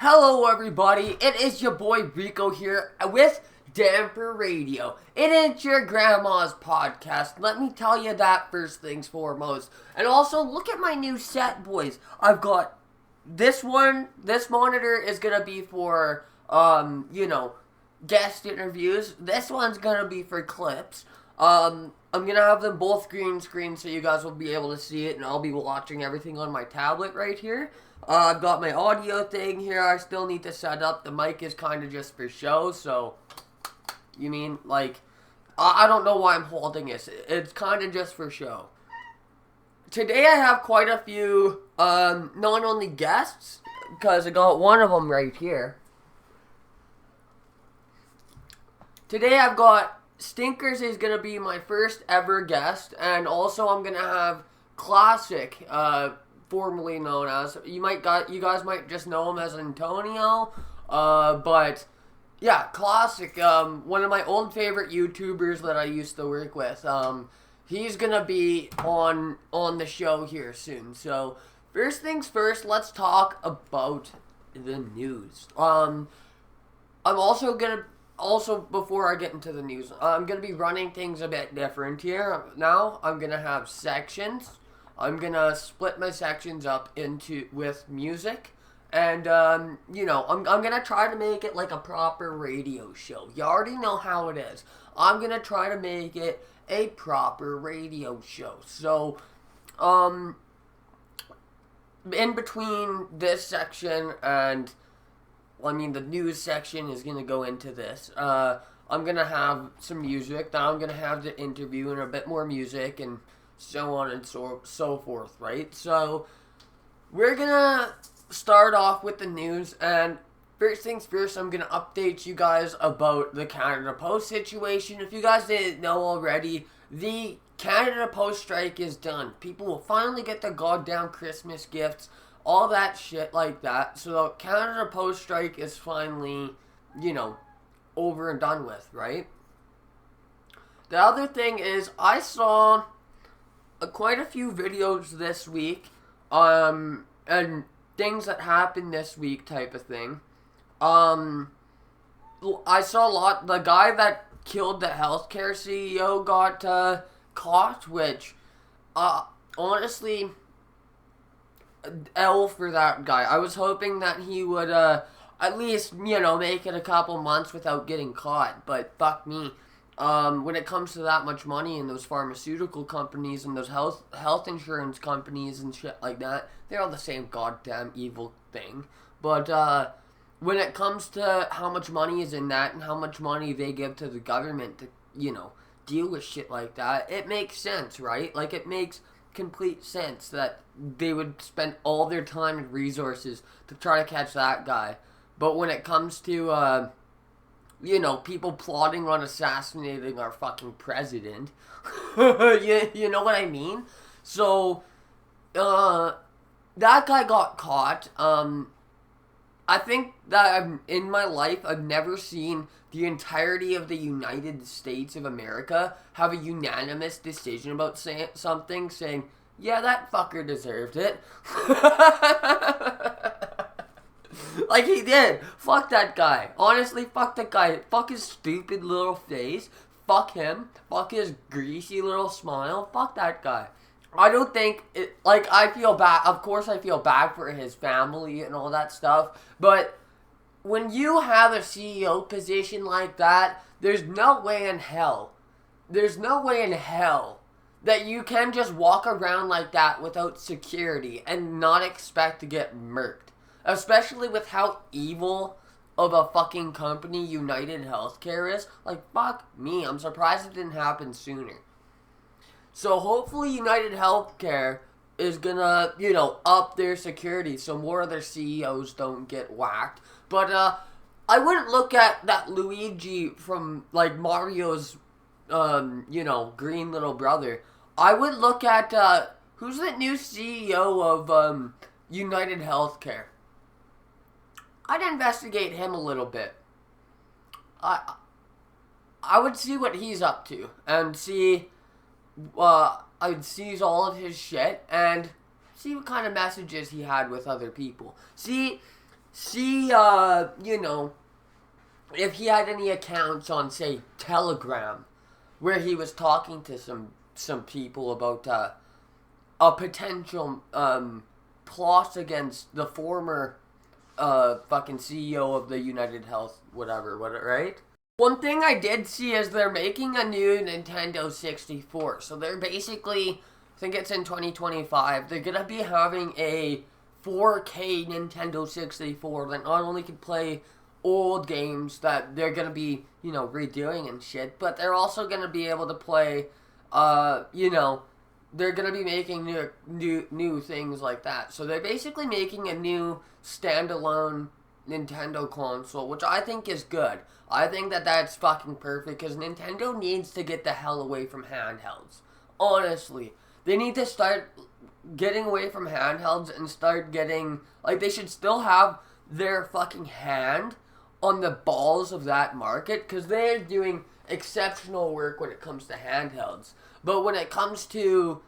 Hello everybody, it is your boy Rico here with Damperradio. It is your grandma's podcast, let me tell you that first things foremost. And also, look at my new set, boys. I've got this monitor is gonna be for, guest interviews. This one's gonna be for clips. I'm gonna have them both green screen so you guys will be able to see it, and I'll be watching everything on my tablet right here. I've got my audio thing here I still need to set up. The mic is kind of just for show, so, I don't know why I'm holding this. It's kind of just for show. Today I have quite a few, not only guests, because I got one of them right here. Today I've got Stinkers is going to be my first ever guest, and also I'm going to have Classic, formerly known as, you guys might just know him as Antonio, but yeah, Classic, one of my old favorite YouTubers that I used to work with. He's gonna be on the show here soon. So first things first, let's talk about the news. I'm also before I get into the news, I'm gonna be running things a bit different here. Now I'm gonna have sections. I'm gonna split my sections up with music, and I'm gonna try to make it like a proper radio show. You already know how it is. I'm gonna try to make it a proper radio show. So, in between this section and, the news section is gonna go into this. I'm gonna have some music. Then I'm gonna have the interview and a bit more music and so on and so forth, right? So, we're gonna start off with the news, and first things first, I'm gonna update you guys about the Canada Post situation. If you guys didn't know already, the Canada Post strike is done. People will finally get their goddamn Christmas gifts, all that shit like that. So, the Canada Post strike is finally, over and done with, right? The other thing is, I saw quite a few videos this week, and things that happened this week type of thing. I saw a lot, the guy that killed the healthcare CEO got caught, which, honestly, L for that guy. I was hoping that he would, at least, make it a couple months without getting caught, but fuck me. When it comes to that much money and those pharmaceutical companies and those health insurance companies and shit like that, they're all the same goddamn evil thing. But, when it comes to how much money is in that and how much money they give to the government to, deal with shit like that, it makes sense, right? Like, it makes complete sense that they would spend all their time and resources to try to catch that guy. But when it comes to, people plotting on assassinating our fucking president. you know what I mean? So, that guy got caught. I think that in my life, I've never seen the entirety of the United States of America have a unanimous decision about something, saying, yeah, that fucker deserved it. Like he did. Fuck that guy. Honestly, fuck that guy. Fuck his stupid little face. Fuck him. Fuck his greasy little smile. Fuck that guy. I don't think I feel bad. Of course I feel bad for his family and all that stuff. But when you have a CEO position like that, there's no way in hell that you can just walk around like that without security and not expect to get murked. Especially with how evil of a fucking company United Healthcare is. Like, fuck me. I'm surprised it didn't happen sooner. So, hopefully United Healthcare is gonna, up their security so more of their CEOs don't get whacked. But, I wouldn't look at that Luigi from, Mario's, green little brother. I would look at, who's the new CEO of, United Healthcare? I'd investigate him a little bit. I would see what he's up to and see, I'd seize all of his shit and see what kind of messages he had with other people. See, see, if he had any accounts on, say, Telegram, where he was talking to some people about a potential plot against the former fucking CEO of the United Health, whatever, right? One thing I did see is they're making a new Nintendo 64. So they're basically, I think it's in 2025, they're gonna be having a 4K Nintendo 64 that not only can play old games that they're gonna be, redoing and shit, but they're also gonna be able to play, they're gonna be making new things like that. So they're basically making a new standalone Nintendo console, which I think is good. I think that that's fucking perfect, because Nintendo needs to get the hell away from handhelds. Honestly, they need to start getting away from handhelds and start getting, they should still have their fucking hand on the balls of that market, because they're doing exceptional work when it comes to handhelds. But when it comes to,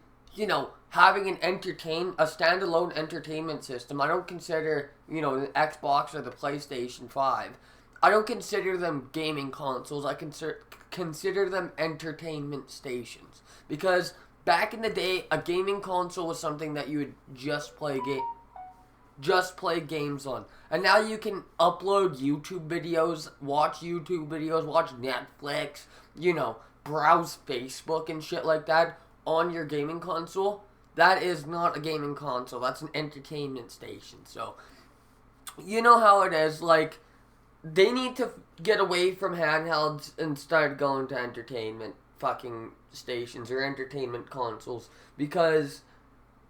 having a standalone entertainment system, I don't consider, the Xbox or the PlayStation 5, I don't consider them gaming consoles. I consider them entertainment stations. Because back in the day, a gaming console was something that you would just play games on. And now you can upload YouTube videos, watch Netflix, browse Facebook and shit like that on your gaming console. That is not a gaming console. That's an entertainment station. So, you know how it is. They need to get away from handhelds and start going to entertainment fucking stations or entertainment consoles. Because,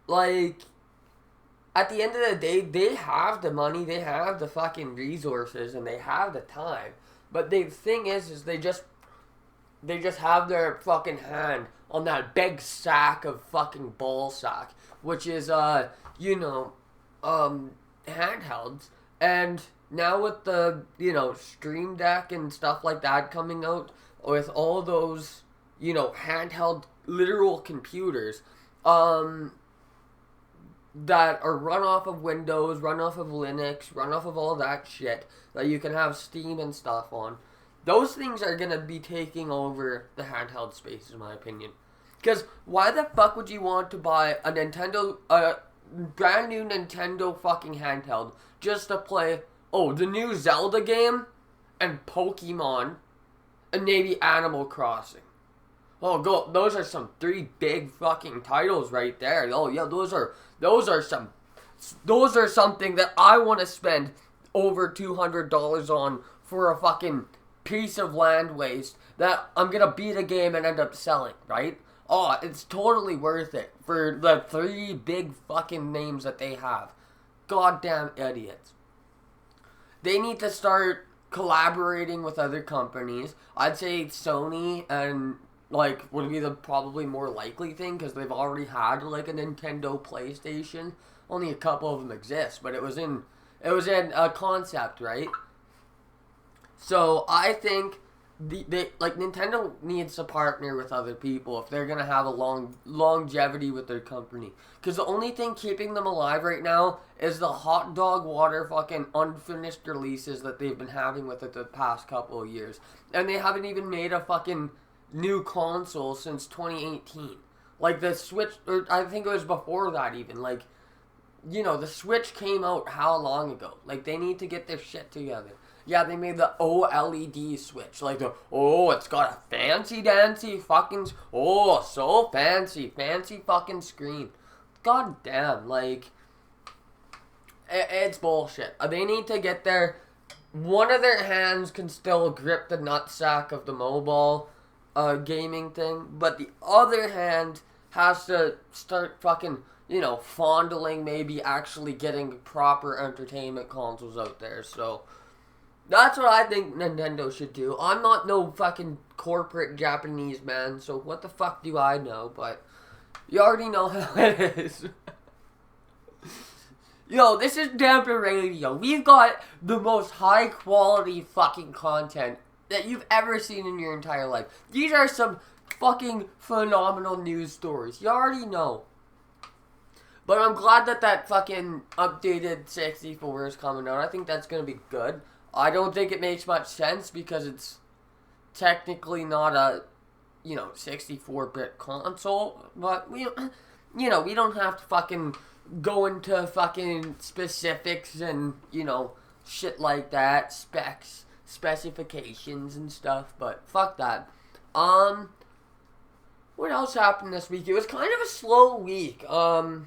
at the end of the day, they have the money, they have the fucking resources, and they have the time. But the thing is they just have their fucking hand on that big sack of fucking ball sack, which is, handhelds. And now with the, Stream Deck and stuff like that coming out, with all those, handheld literal computers, that are run off of Windows, run off of Linux, run off of all that shit that you can have Steam and stuff on. Those things are going to be taking over the handheld space, in my opinion. Because why the fuck would you want to buy a brand new Nintendo fucking handheld just to play, the new Zelda game and Pokemon and maybe Animal Crossing? Those are some 3 big fucking titles right there. Oh yeah, those are something that I want to spend over $200 on for a fucking piece of land waste that I'm gonna beat a game and end up selling, right? Oh, it's totally worth it for the 3 big fucking names that they have. Goddamn idiots. They need to start collaborating with other companies. I'd say Sony and would be the probably more likely thing, because they've already had a Nintendo PlayStation. Only a couple of them exist, but it was in a concept, right? So I think Nintendo needs to partner with other people if they're gonna have a longevity with their company. Because the only thing keeping them alive right now is the hot dog water fucking unfinished releases that they've been having with it the past couple of years, and they haven't even made a fucking new console since 2018. The Switch, or I think it was before that even. The Switch came out how long ago? They need to get their shit together. Yeah, they made the OLED Switch. It's got a fancy dancy fucking, so fancy fucking screen. God damn, it's bullshit. They need to get one of their hands can still grip the nutsack of the mobile gaming thing, but the other hand has to start fucking, fondling maybe actually getting proper entertainment consoles out there. So that's what I think Nintendo should do. I'm not no fucking corporate Japanese man, so what the fuck do I know? But you already know how it is. Yo, this is Damperradio. We've got the most high quality fucking content that you've ever seen in your entire life. These are some fucking phenomenal news stories. You already know. But I'm glad that fucking updated 64 is coming out. I think that's going to be good. I don't think it makes much sense because it's technically not a, 64-bit console. But, we don't have to fucking go into fucking specifics and, shit like that. Specifications and stuff. But fuck that. What else happened this week? It was kind of a slow week. I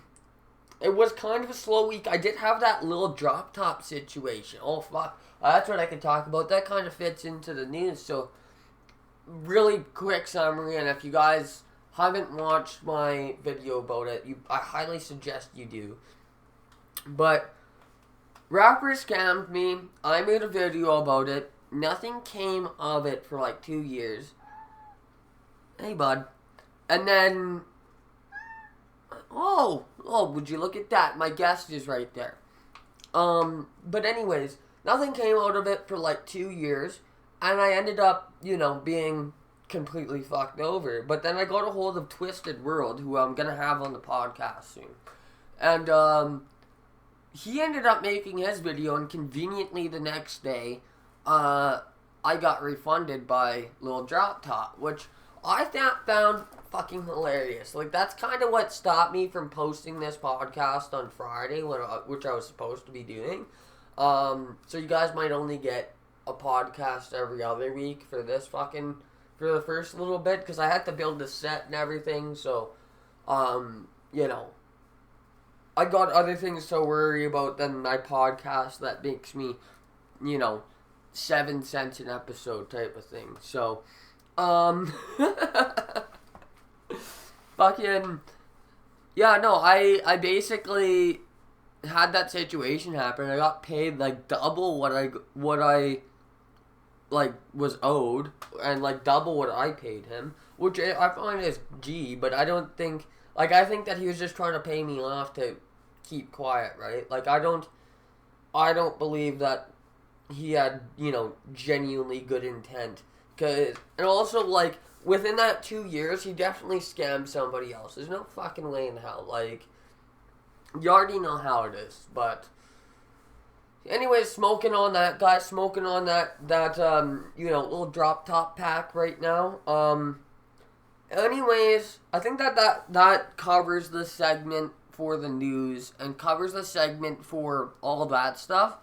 did have that little drop top situation. Oh, fuck. That's what I can talk about. That kind of fits into the news. So, really quick summary. And if you guys haven't watched my video about it, I highly suggest you do. But, rapper scammed me. I made a video about it. Nothing came of it for like 2 years. Hey, bud. And then... Oh, would you look at that? My guest is right there. But anyways, nothing came out of it for like 2 years. And I ended up, being completely fucked over. But then I got a hold of Twisted World, who I'm going to have on the podcast soon. And, he ended up making his video, and conveniently the next day, I got refunded by Lil Drop Top, which I found fucking hilarious. Like, that's kind of what stopped me from posting this podcast on Friday, which I was supposed to be doing. So you guys might only get a podcast every other week for the first little bit, because I had to build the set and everything, so, I got other things to worry about than my podcast that makes me, 7 cents an episode type of thing, so, fucking, yeah, no, I basically had that situation happen. I got paid, like, double what I like, was owed, and, like, double what I paid him, which I find is G, but I don't think, like, I think that he was just trying to pay me off to keep quiet, right? Like, I don't believe that he had, genuinely good intent. And also, like, within that 2 years, he definitely scammed somebody else. There's no fucking way in hell. Like, you already know how it is. But, anyways, smoking on that little drop top pack right now. Anyways, I think that covers the segment for the news and covers the segment for all of that stuff.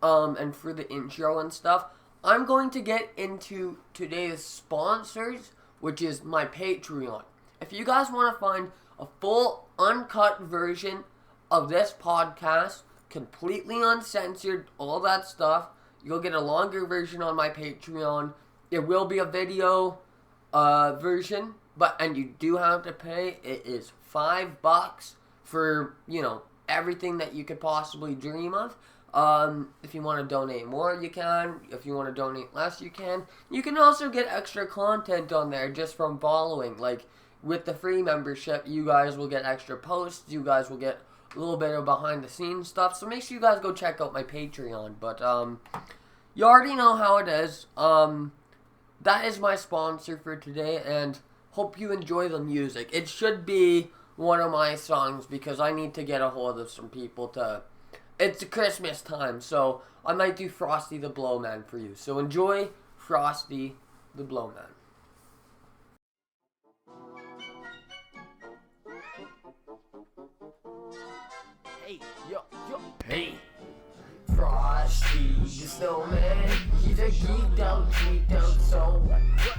And for the intro and stuff. I'm going to get into today's sponsors, which is my Patreon. If you guys want to find a full, uncut version of this podcast, completely uncensored, all that stuff, you'll get a longer version on my Patreon. There will be a video version, and you do have to pay. It is $5 for, everything that you could possibly dream of. If you want to donate more, you can. If you want to donate less, you can. You can also get extra content on there just from following. Like, with the free membership, you guys will get extra posts. You guys will get a little bit of behind-the-scenes stuff. So make sure you guys go check out my Patreon. But, you already know how it is. That is my sponsor for today, and hope you enjoy the music. It should be one of my songs, because I need to get a hold of some people to... It's Christmas time, so I might do Frosty the Blowman for you. So enjoy Frosty the Blowman. Hey, yo. Hey. Frosty the Snowman, he's a geeked out soul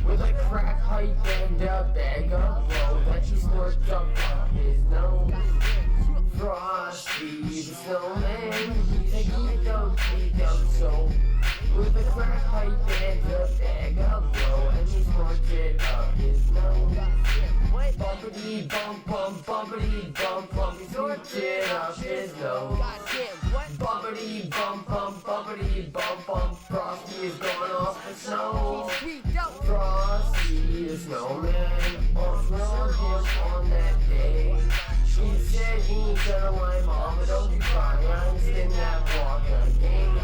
with a crack pipe and a bag of blow that he snorts up his nose. Frosty the Snowman, he's a geeked out soul with a crack pipe and a bag of blow, and he snorts it up his nose. Bumpity bump bump, bumpity bump bump, he snorts it up his nose. Bumpity bump bump, bumpity bump bump, Frosty is going off the snow. Frosty the Snowman, what's wrong with him on that day? He said he ain't gonna lie, Mama, don't you cry, I'm in that walk again.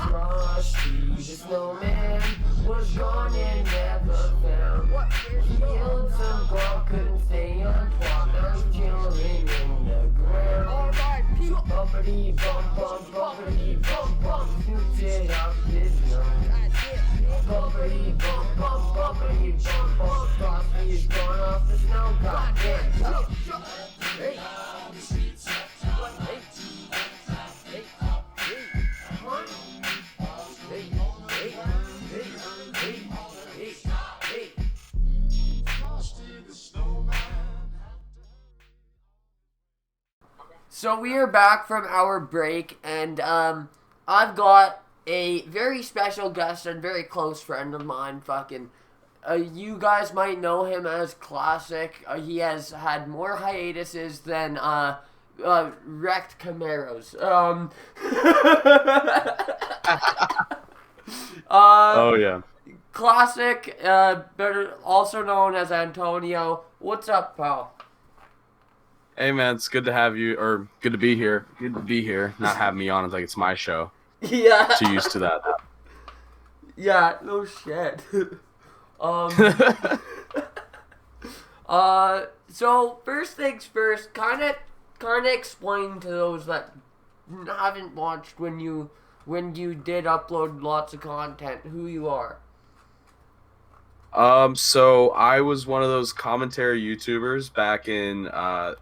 Frosty the Snowman was gone and never found. He killed some girl, couldn't stay on top, now he's chilling in the bumpity bum bum bumpity bum bum. Snoots it up his nose. Bumpity bum bum bumpity bum bum. Frosty is going off the snow. Goddamn. Hey. So we are back from our break, and I've got a very special guest and very close friend of mine. You guys might know him as Classic. He has had more hiatuses than wrecked Camaros. Oh yeah. Classic, better also known as Antonio. What's up, pal? Hey man, it's good to have you, or good to be here. Good to be here. Not have me on. It's like it's my show. Yeah. Too used to that. Yeah. No shit. So first things first, kind of explain to those that haven't watched when you did upload lots of content who you are. So I was one of those commentary YouTubers back in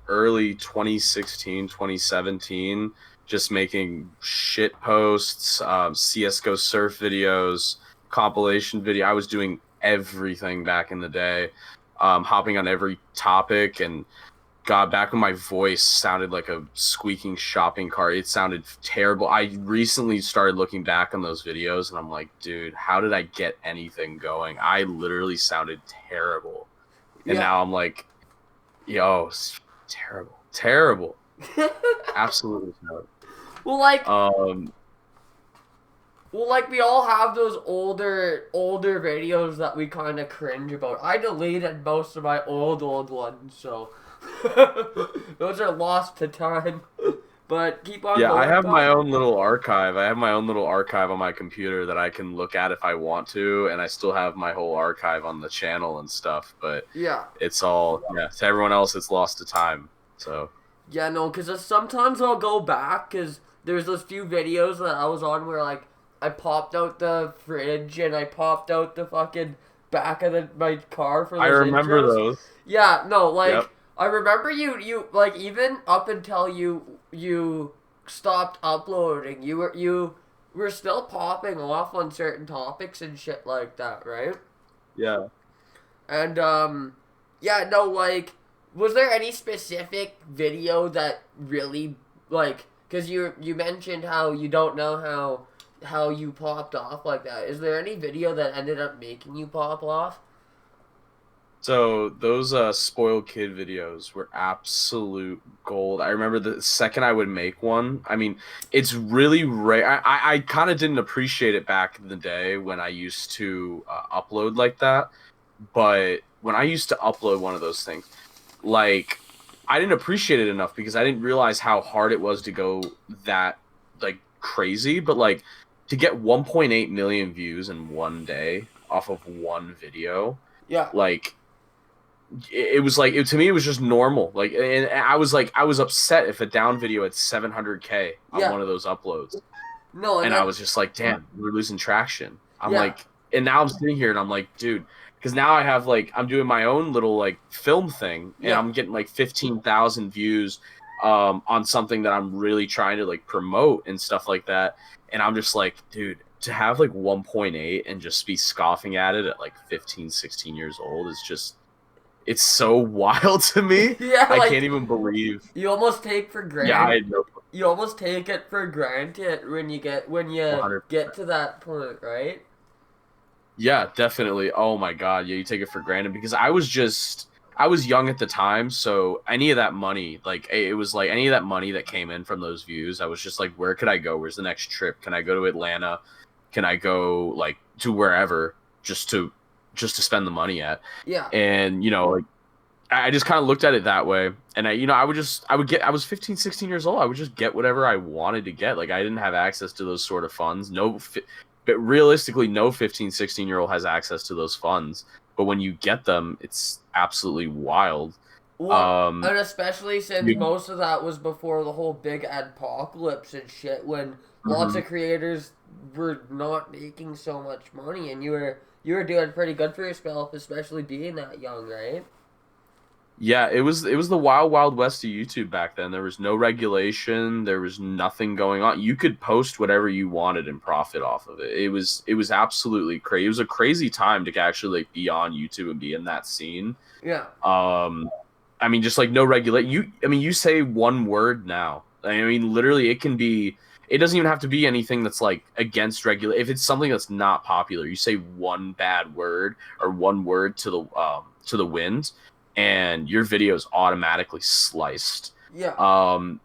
early 2016, 2017, just making shit posts, CS:GO surf videos, compilation video. I was doing everything back in the day, hopping on every topic, and God, back when my voice sounded like a squeaking shopping cart, it sounded terrible. I recently started looking back on those videos, and I'm like, dude, how did I get anything going? I literally sounded terrible. And now I'm like, yo, terrible. Absolutely terrible. Well, we all have those older videos that we kind of cringe about. I deleted most of my old ones, so those are lost to time. But keep on. Yeah, I have my own little archive. I have my own little archive on my computer that I can look at if I want to, and I still have my whole archive on the channel and stuff. But yeah, it's all to everyone else. It's lost to time. So yeah, no, because sometimes I'll go back because there's those few videos that I was on where like I popped out the fridge and I popped out the fucking back of my car for those I remember intros. those. Yeah, no, like Yep. I remember you like even up until you stopped uploading, you were still popping off on certain topics and shit like that, right? Yeah. And yeah, no, like was there any specific video that really like because you mentioned how you don't know how you popped off like that. Is there any video that ended up making you pop off? So those spoiled kid videos were absolute gold. I remember the second I would make one. I mean, it's really rare. I kind of didn't appreciate it back in the day when I used to upload like that. But when I used to upload one of those things, like I didn't appreciate it enough because I didn't realize how hard it was to go that like crazy. But like to get 1.8 million views in one day off of one video, yeah, like. It was like to me it was just normal, like, and I was upset if a down video had 700K on one of those uploads. No, and I was just like, damn, we're losing traction. I'm like, and now I'm sitting here and I'm like, dude, because now I have like I'm doing my own little like film thing and I'm getting like 15,000 views on something that I'm really trying to like promote and stuff like that, and I'm just like, dude, to have like 1.8 and just be scoffing at it at like 15, 16 years old is just. It's so wild to me. Yeah, I can't even believe. You almost take for granted. Yeah, I know. You almost take it for granted when you get 100%. To that point, right? Yeah, definitely. Oh my god, yeah, you take it for granted because I was young at the time, so any of that money, like it was like any of that money that came in from those views, I was just like, where could I go? Where's the next trip? Can I go to Atlanta? Can I go like to wherever just to spend the money at. Yeah. And, you know, like, I just kind of looked at it that way. And I was 15, 16 years old. I would just get whatever I wanted to get. Like, I didn't have access to those sort of funds. But realistically, no 15, 16-year-old has access to those funds. But when you get them, it's absolutely wild. Well, Um, and especially since you, most of that was before the whole big apocalypse and shit, when lots mhm. of creators were not making so much money, and you were doing pretty good for yourself, especially being that young, right? Yeah, it was the wild wild west of YouTube back then. There was no regulation, there was nothing going on. You could post whatever you wanted and profit off of it. It was absolutely crazy. It was a crazy time to actually like be on YouTube and be in that scene. Yeah, Um I mean just like no regulate you I mean you say one word now. I mean literally it can be it doesn't even have to be anything that's like against regulate. If it's something that's not popular, you say one bad word or one word to the wind and your video is automatically sliced. yeah, Um,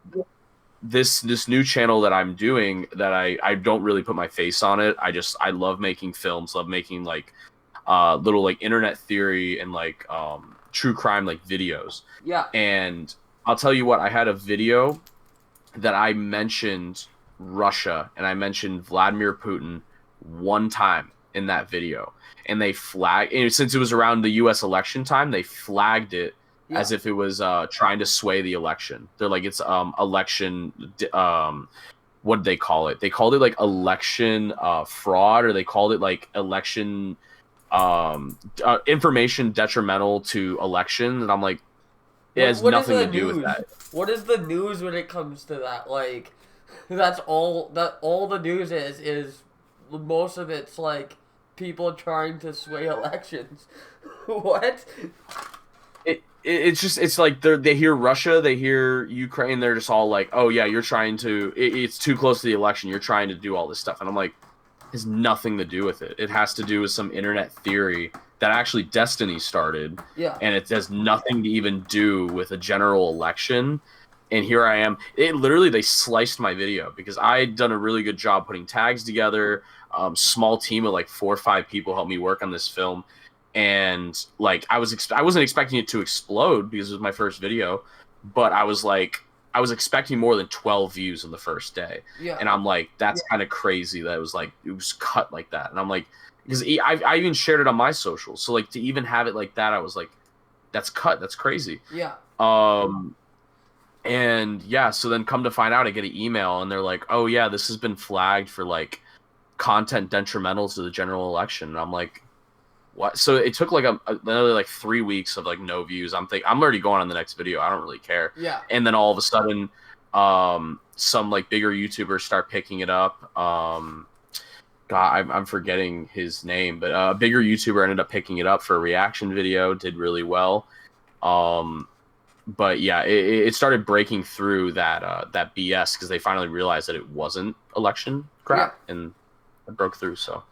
this new channel that I'm doing that I don't really put my face on it. I love making films, love making like little like internet theory and like true crime like videos. yeah, And I'll tell you what, I had a video that I mentioned Russia and I mentioned Vladimir Putin one time in that video. And they flagged, and since it was around the US election time, they flagged it yeah. as if it was trying to sway the election. They're like, it's election, what did they call it? They called it like election fraud, or they called it like election information detrimental to election. And I'm like, it has What is nothing the to do with news? that. What is the news when it comes to that? Like, that's all the news is most of it's like people trying to sway elections. What? It's just it's like they hear Russia, they hear Ukraine, they're just all like, oh yeah, you're trying to it's too close to the election, you're trying to do all this stuff. And I'm like, it has nothing to do with it. It has to do with some internet theory that actually Destiny started, Yeah. and it has nothing to even do with a general election. And here I am. It literally they sliced my video because I had done a really good job putting tags together. Small team of like 4 or 5 people helped me work on this film, and like I wasn't expecting it to explode because it was my first video, but I was expecting more than 12 views in the first day. Yeah. And I'm like, that's kind of crazy that it was cut like that. And I'm like, because I even shared it on my socials, so like to even have it like that, I was like, that's cut, that's crazy. Yeah. And yeah, so then come to find out, I get an email and they're like, oh yeah, this has been flagged for like content detrimental to the general election. And I'm like, what? So it took like another like 3 weeks of like no views. I'm already going on the next video. I don't really care. Yeah. And then all of a sudden, some like bigger YouTubers start picking it up. God, I'm forgetting his name, but a bigger YouTuber ended up picking it up for a reaction video. Did really well. But yeah, it started breaking through that BS because they finally realized that it wasn't election crap, and it broke through. So.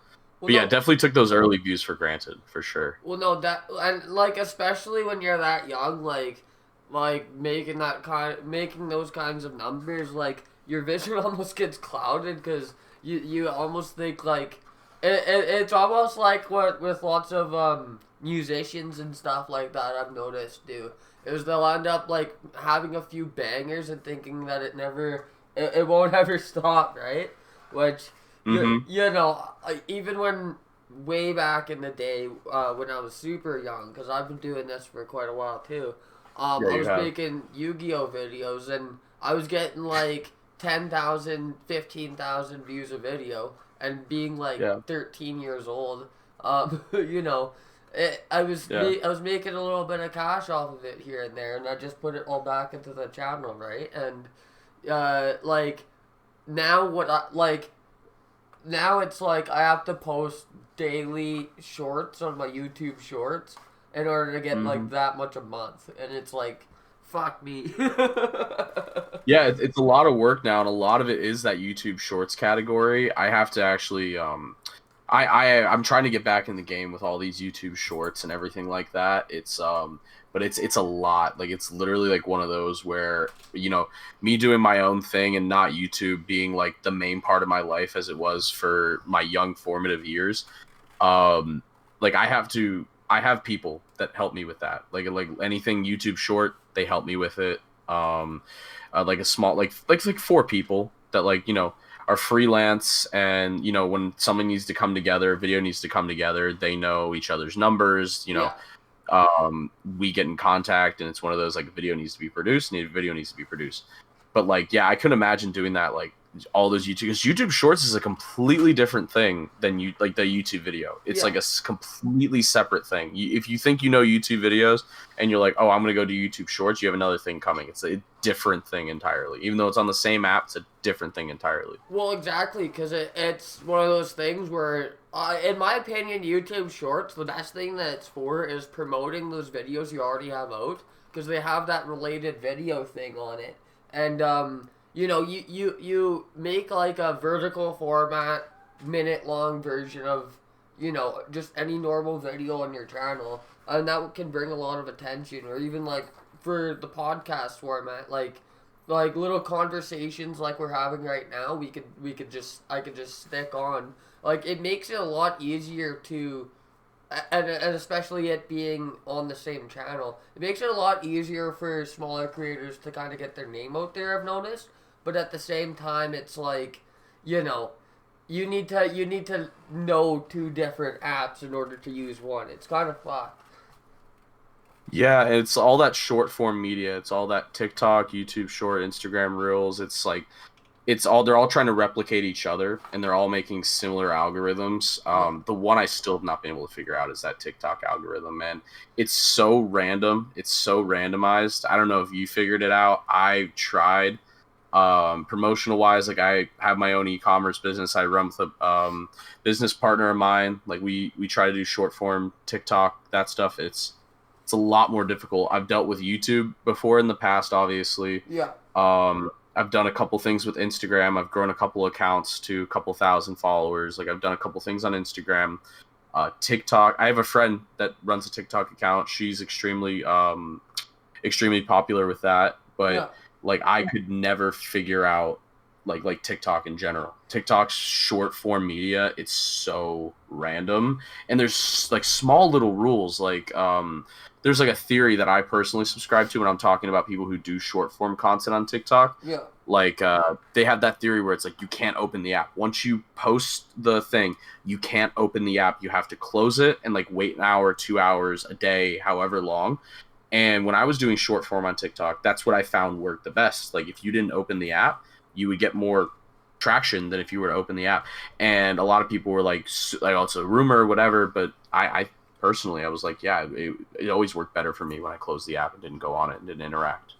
Well, But yeah, no, definitely took those early views for granted, for sure. well, no, that and like especially when you're that young, like making those kinds of numbers, like your vision almost gets clouded because you almost think like it's almost like what with lots of musicians and stuff like that I've noticed do is they'll end up like having a few bangers and thinking that it won't ever stop, right? Which you know, even when way back in the day when I was super young, because I've been doing this for quite a while too. I was making Yu-Gi-Oh videos and I was getting like 10,000, 15,000 views a video, and being like 13 years old, you know, I was making a little bit of cash off of it here and there, and I just put it all back into the channel, right? And like now now it's like I have to post daily shorts on my YouTube shorts in order to get like that much a month, and it's like, fuck me. Yeah, it's a lot of work now, and a lot of it is that YouTube Shorts category. I have to actually, I'm trying to get back in the game with all these YouTube Shorts and everything like that. But it's a lot. Like it's literally like one of those where me doing my own thing and not YouTube being like the main part of my life as it was for my young formative years. Like I have people that help me with that. Like anything YouTube Short, they help me with it. Like a small like 4 people that are freelance, and when something needs to come together, a video needs to come together, they know each other's numbers. we get in contact and it's one of those like a video needs to be produced, but like, yeah, I couldn't imagine doing that, like all those YouTube, because YouTube Shorts is a completely different thing than you like the YouTube video. It's like a completely separate thing. If you think you know YouTube videos and you're like, oh, I'm gonna go do YouTube Shorts, you have another thing coming. It's a different thing entirely. Even though it's on the same app, it's a different thing entirely. Well, exactly, because it's one of those things where, in my opinion, YouTube Shorts, the best thing that it's for is promoting those videos you already have out, because they have that related video thing on it, and you know, you make like a vertical format, minute-long version of, you know, just any normal video on your channel, and that can bring a lot of attention. Or even like for the podcast format, like little conversations like we're having right now, I could just stick on. Like, it makes it a lot easier to, and especially it being on the same channel, it makes it a lot easier for smaller creators to kind of get their name out there, I've noticed. But at the same time, it's like, you know, you need to know two different apps in order to use one. It's kind of fucked. Yeah, it's all that short form media. It's all that TikTok, YouTube Short, Instagram Reels. It's like, they're all trying to replicate each other, and they're all making similar algorithms. The one I still have not been able to figure out is that TikTok algorithm, man. It's so random. It's so randomized. I don't know if you figured it out. I tried. Promotional wise, like I have my own e-commerce business I run with a business partner of mine. Like we try to do short form TikTok, that stuff. It's a lot more difficult. I've dealt with YouTube before in the past, obviously. Yeah. I've done a couple things with Instagram. I've grown a couple accounts to a couple thousand followers. Like I've done a couple things on Instagram. TikTok, I have a friend that runs a TikTok account. She's extremely popular with that, but yeah. Like I could never figure out like TikTok in general. TikTok's short form media, it's so random, and there's like small little rules. Like there's like a theory that I personally subscribe to when I'm talking about people who do short form content on TikTok. Yeah. Like they have that theory where it's like you can't open the app. Once you post the thing, you can't open the app. You have to close it and like wait an hour, 2 hours, a day, however long. And when I was doing short form on TikTok, that's what I found worked the best. Like if you didn't open the app, you would get more traction than if you were to open the app. And a lot of people were like oh, it's a rumor or whatever. But I personally, I was like, yeah, it always worked better for me when I closed the app and didn't go on it and didn't interact.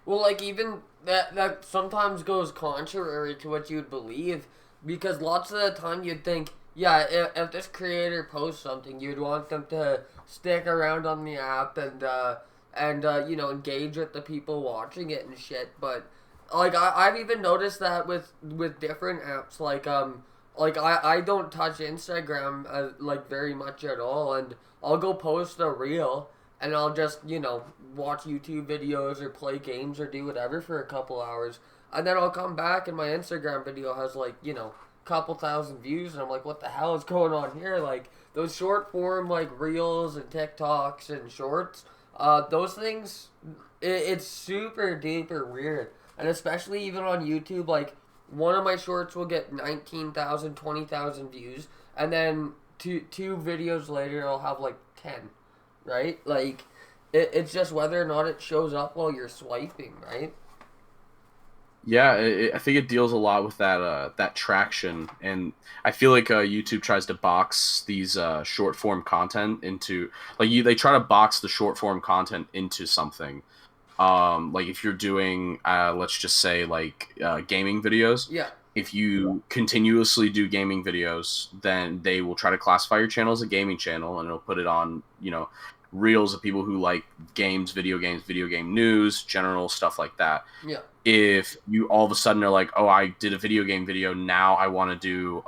Well, like even that sometimes goes contrary to what you'd believe, because lots of the time you'd think, yeah, if this creator posts something, you'd want them to stick around on the app and you know, engage with the people watching it and shit. But like I've even noticed that with different apps, like I don't touch Instagram like very much at all, and I'll go post a reel and I'll just, you know, watch YouTube videos or play games or do whatever for a couple hours, and then I'll come back and my Instagram video has like, you know, couple thousand views, and I'm like, what the hell is going on here? Like those short form like reels and TikToks and shorts, those things, it's super duper weird. And especially even on YouTube, like one of my shorts will get 19,000, 20,000 views, and then two videos later I'll have like 10, right? Like it's just whether or not it shows up while you're swiping, right? Yeah, I think it deals a lot with that traction, and I feel like YouTube tries to box these short form content into they try to box the short form content into something. Like if you're doing let's just say like gaming videos. Yeah. If you continuously do gaming videos, then they will try to classify your channel as a gaming channel, and it'll put it on, you know, reels of people who like games, video game news, general stuff like that. Yeah. If you all of a sudden are like, oh, I did a video game video, now I want to do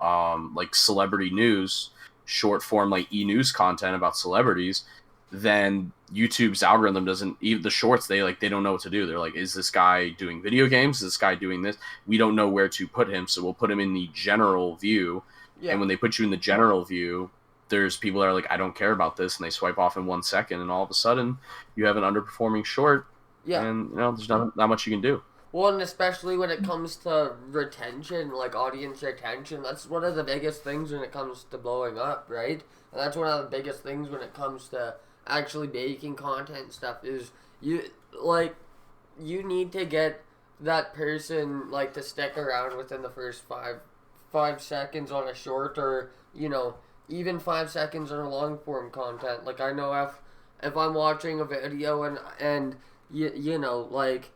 like celebrity news, short form like e-news content about celebrities, then YouTube's algorithm doesn't, even the shorts, they don't know what to do. They're like, is this guy doing video games? Is this guy doing this? We don't know where to put him, so we'll put him in the general view. Yeah. And when they put you in the general view, there's people that are like, I don't care about this, and they swipe off in 1 second, and all of a sudden you have an underperforming short. Yeah. And you know, there's not much you can do. Well, and especially when it comes to retention, like audience retention, that's one of the biggest things when it comes to blowing up, right? And that's one of the biggest things when it comes to actually making content and stuff is you need to get that person like to stick around within the first five seconds on a short, or even 5 seconds on a long form content. Like I know if I'm watching a video and like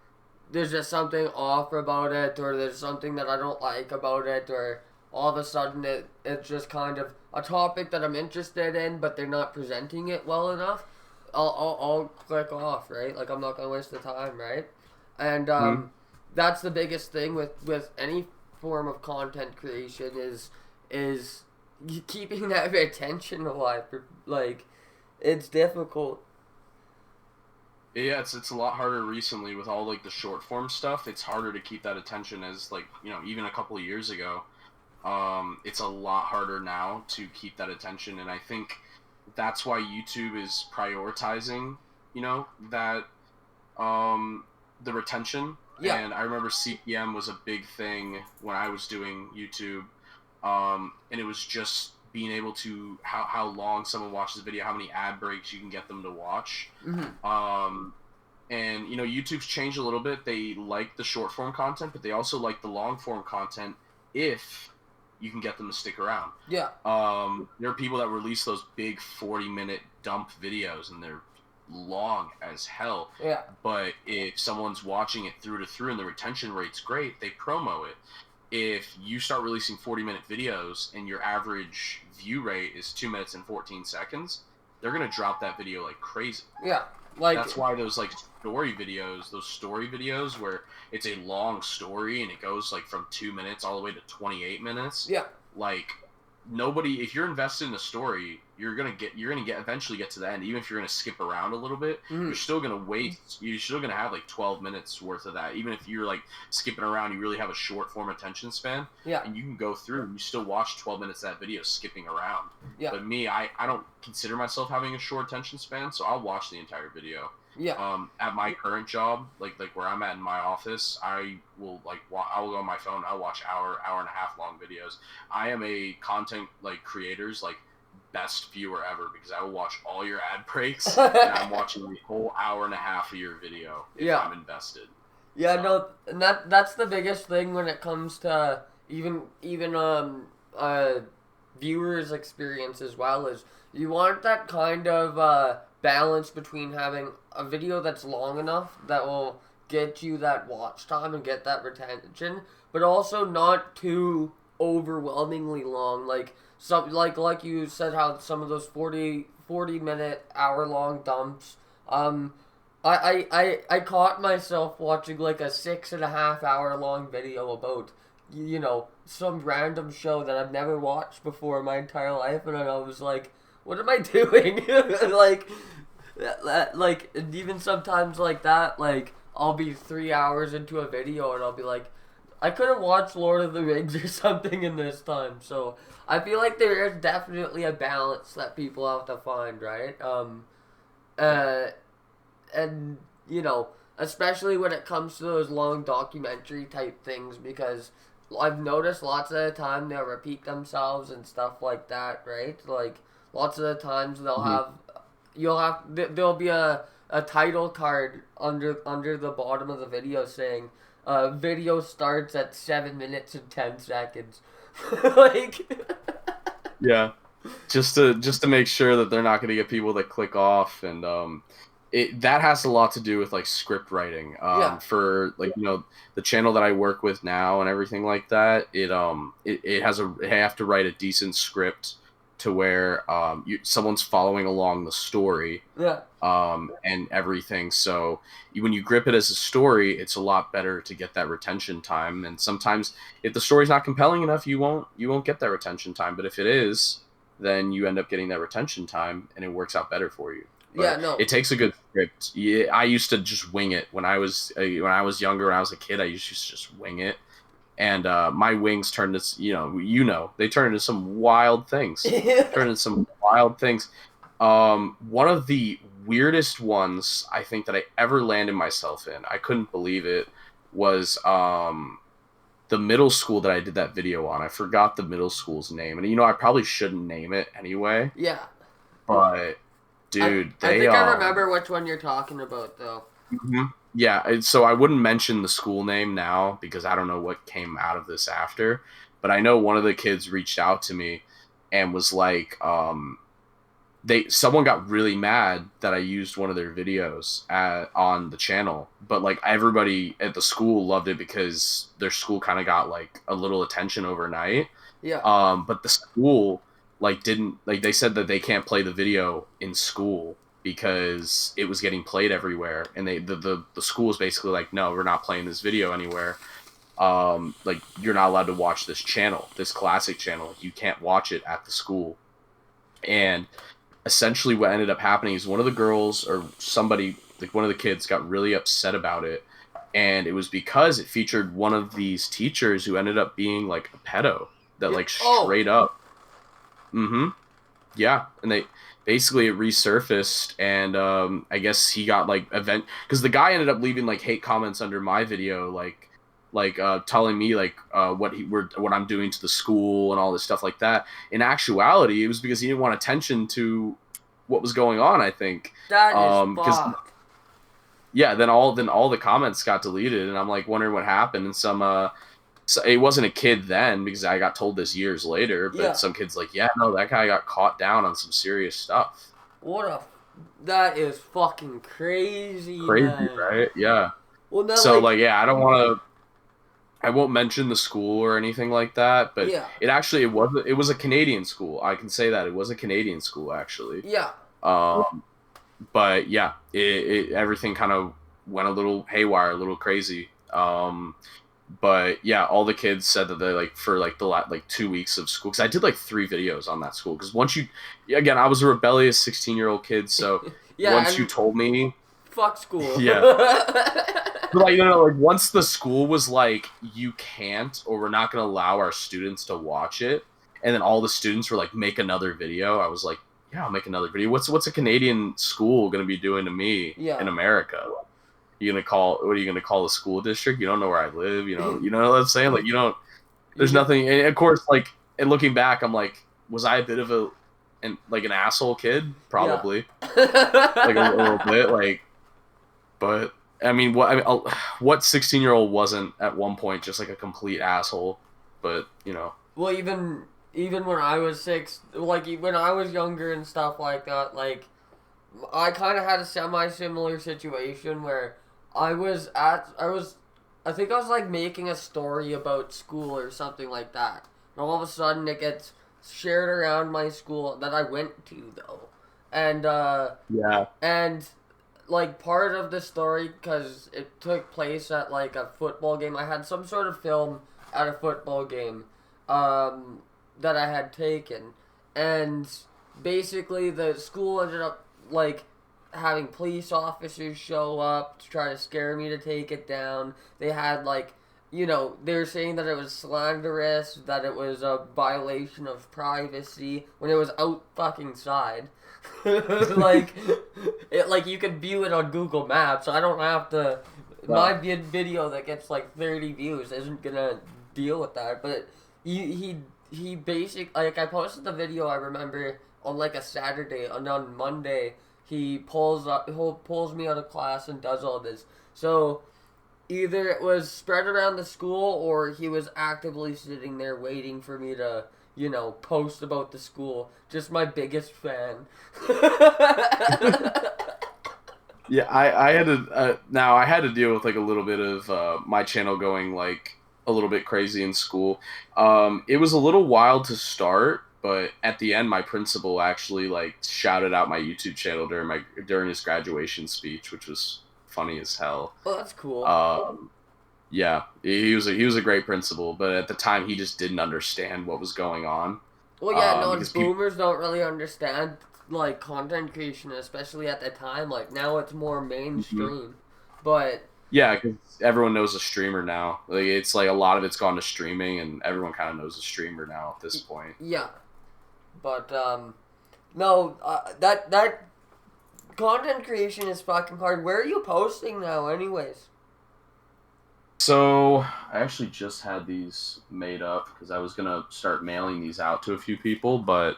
there's just something off about it, or there's something that I don't like about it, or all of a sudden it's just kind of a topic that I'm interested in, but they're not presenting it well enough, I'll click off, right? Like I'm not gonna waste the time, right? And that's the biggest thing with any form of content creation is keeping that attention alive. Like it's difficult. Yeah, it's a lot harder recently with all like the short form stuff. It's harder to keep that attention as like even a couple of years ago. It's a lot harder now to keep that attention, and I think that's why YouTube is prioritizing, that the retention. Yeah. And I remember CPM was a big thing when I was doing YouTube, and it was just being able to how long someone watches a video, how many ad breaks you can get them to watch. Mm-hmm. And YouTube's changed a little bit. They like the short form content, but they also like the long form content if you can get them to stick around. Yeah. There are people that release those big 40-minute dump videos, and they're long as hell. Yeah. But if someone's watching it through to through and the retention rate's great, they promo it. If you start releasing 40-minute videos and your average view rate is 2 minutes and 14 seconds, they're gonna drop that video like crazy. Yeah. Like that's why those story videos where it's a long story and it goes like from 2 minutes all the way to 28 minutes. Yeah. Like if you're invested in a story, you're gonna eventually get to the end. Even if you're gonna skip around a little bit, you're still gonna have like 12 minutes worth of that. Even if you're like skipping around, you really have a short form attention span. Yeah. And you can go through and you still watch 12 minutes of that video skipping around. Yeah. But me, I don't consider myself having a short attention span, so I'll watch the entire video. Yeah. At my current job, like where I'm at in my office, I will I will go on my phone. I'll watch hour and a half long videos. I am a content creator's best viewer ever because I will watch all your ad breaks and I'm watching the whole hour and a half of your video if I'm invested. Yeah, no, and that's the biggest thing when it comes to even viewers' experience as well, is you want that kind of balance between having a video that's long enough that will get you that watch time and get that retention, but also not too overwhelmingly long. Like you said, how some of those 40 minute, hour long dumps. I caught myself watching like a 6.5 hour long video about some random show that I've never watched before in my entire life, and I was like, what am I doing? like even sometimes like that, like I'll be 3 hours into a video and I'll be like, I could have watched Lord of the Rings or something in this time. So I feel like there is definitely a balance that people have to find, right? And especially when it comes to those long documentary type things, because I've noticed lots of the time they'll repeat themselves and stuff like that, right? Like lots of the times there'll be a title card under the bottom of the video saying video starts at 7 minutes and 10 seconds. Yeah, just to make sure that they're not going to get people that click off, and that has a lot to do with script writing. For the channel that I work with now and everything like that, it have to write a decent script to where someone's following along the story. Yeah. And everything. So when you grip it as a story, it's a lot better to get that retention time. And sometimes if the story's not compelling enough, you won't get that retention time. But if it is, then you end up getting that retention time, and it works out better for you. But it takes a good script. Yeah, I used to just wing it when I was younger. When I was a kid, I used to just wing it. And my wings turned to, they turned into some wild things. One of the weirdest ones I think that I ever landed myself in, I couldn't believe it, was the middle school that I did that video on. I forgot the middle school's name. And I probably shouldn't name it anyway. Yeah. But Dude, I think I remember which one you're talking about, though. Mm-hmm. Yeah, so I wouldn't mention the school name now because I don't know what came out of this after, but I know one of the kids reached out to me and was like, someone got really mad that I used one of their videos on the channel, but like everybody at the school loved it because their school kind of got like a little attention overnight. Yeah. But the school like didn't like they said that they can't play the video in school because it was getting played everywhere, and the school was basically like, no, we're not playing this video anywhere. Like you're not allowed to watch this channel, this classic channel. You can't watch it at the school. And essentially what ended up happening is one of the girls or somebody, like one of the kids, got really upset about it, and it was because it featured one of these teachers who ended up being like a pedo that like straight up. Yeah, and they basically it resurfaced, and I guess he got like because the guy ended up leaving like hate comments under my video, like telling me like what I'm doing to the school and all this stuff like that. In actuality, it was because he didn't want attention to what was going on, I think. That is fucked. Yeah, then all the comments got deleted, and I'm like wondering what happened. And so it wasn't a kid then because I got told this years later, but some kids like, yeah, no, that guy got caught down on some serious stuff. That is fucking crazy. Crazy, man. Right? Yeah. Well, so like yeah, I won't mention the school or anything like that, but it was a Canadian school. I can say that it was a Canadian school actually. Yeah. But yeah, everything kind of went a little haywire, a little crazy. But yeah, all the kids said that they like for like the 2 weeks of school, because I did like 3 videos on that school. Because again, I was a rebellious 16-year-old kid, so once you told me, fuck school. Yeah. But like, like once the school was like, you can't, or we're not going to allow our students to watch it, and then all the students were like, make another video. I was like, yeah, I'll make another video. What's a Canadian school going to be doing to me in America? What are you gonna call the school district? You don't know where I live. You know what I'm saying? Like, you don't. There's nothing. And of course, like, and looking back, I'm like, was I a bit of an asshole kid? Probably, like a little bit. Like, but I mean, what 16-year-old wasn't at one point just like a complete asshole? But Well, even when I was 6, like when I was younger and stuff like that, like I kind of had a semi-similar situation where I think I was like making a story about school or something like that. And all of a sudden it gets shared around my school that I went to though. And and like part of the story, because it took place at like a football game. I had some sort of film at a football game that I had taken, and basically the school ended up like having police officers show up to try to scare me to take it down. They had like, they were saying that it was slanderous, that it was a violation of privacy when it was out fucking side. like you could view it on Google Maps. I don't have to. My video that gets like 30 views isn't gonna deal with that. But he basically, like, I posted the video, I remember, on like a Saturday, and on Monday he pulls me out of class and does all this. So either it was spread around the school, or he was actively sitting there waiting for me to, post about the school. Just my biggest fan. Yeah, I had to now I had to deal with like a little bit of my channel going like a little bit crazy in school. It was a little wild to start, but at the end, my principal actually like shouted out my YouTube channel during his graduation speech, which was funny as hell. Oh, that's cool. Yeah, he was a great principal, but at the time he just didn't understand what was going on. Well, yeah, boomers don't really understand like content creation, especially at the time. Like now, it's more mainstream, but yeah, because everyone knows a streamer now. Like it's like a lot of it's gone to streaming, and everyone kind of knows a streamer now at this point. Yeah, but no, that content creation is fucking hard. Where are you posting now, anyways? So I actually just had these made up because I was gonna start mailing these out to a few people, but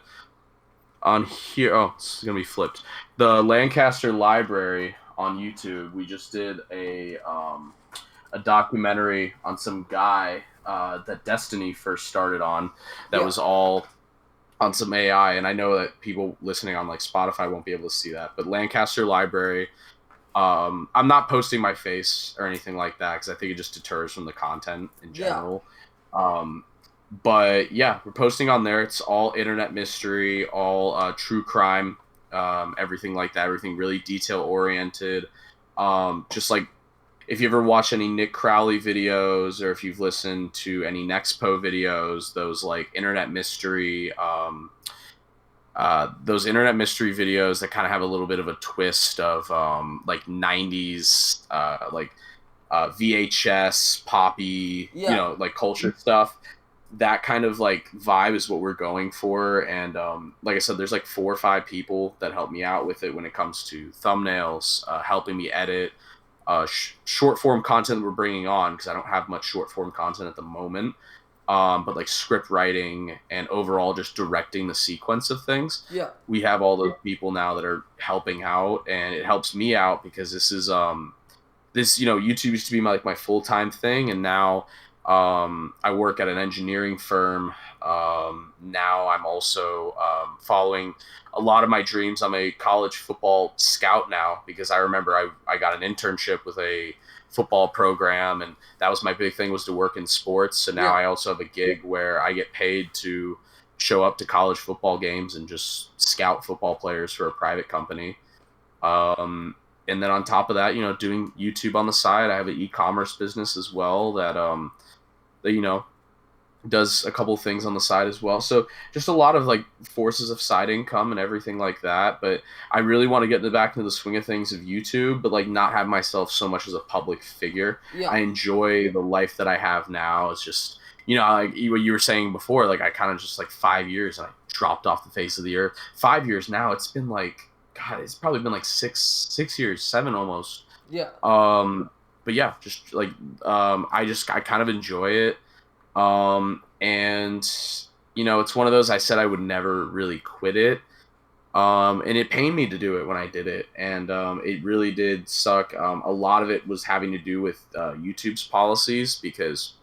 On here, oh, it's gonna be flipped. The Lancaster Library on YouTube. We just did a documentary on some guy that Destiny first started on. That was all on some AI, and I know that people listening on like Spotify won't be able to see that. But Lancaster Library. I'm not posting my face or anything like that because I think it just deters from the content in general. But yeah, we're posting on there. It's all internet mystery, all true crime, everything like that. Everything really detail oriented. Just like if you ever watch any Nick Crowley videos or if you've listened to any Nexpo videos, those internet mystery videos that kind of have a little bit of a twist of like 90s VHS poppy, like culture stuff. That kind of like vibe is what we're going for. And like I said, there's like 4 or 5 people that help me out with it when it comes to thumbnails, helping me edit, short form content that we're bringing on because I don't have much short form content at the moment. But like script writing and overall just directing the sequence of things. Yeah. We have all those people now that are helping out, and it helps me out because this is YouTube used to be my full-time thing, and now I work at an engineering firm. Now I'm also following a lot of my dreams. I'm a college football scout now because I remember I got an internship with a football program, and that was my big thing, was to work in sports. So now I also have a gig where I get paid to show up to college football games and just scout football players for a private company. And then on top of that, doing YouTube on the side. I have an e-commerce business as well that does a couple things on the side as well. So just a lot of like forces of side income and everything like that. But I really want to get back into the swing of things of YouTube, but like not have myself so much as a public figure. I enjoy the life that I have now. It's just, like what you were saying before, like I kind of just like 5 years and I dropped off the face of the earth. 5 years now. It's been like, God, it's probably been like 6 years, 7 almost. But yeah, just like, I kind of enjoy it. And it's one of those, I said I would never really quit it. And it pained me to do it when I did it. And, it really did suck. A lot of it was having to do with, YouTube's policies because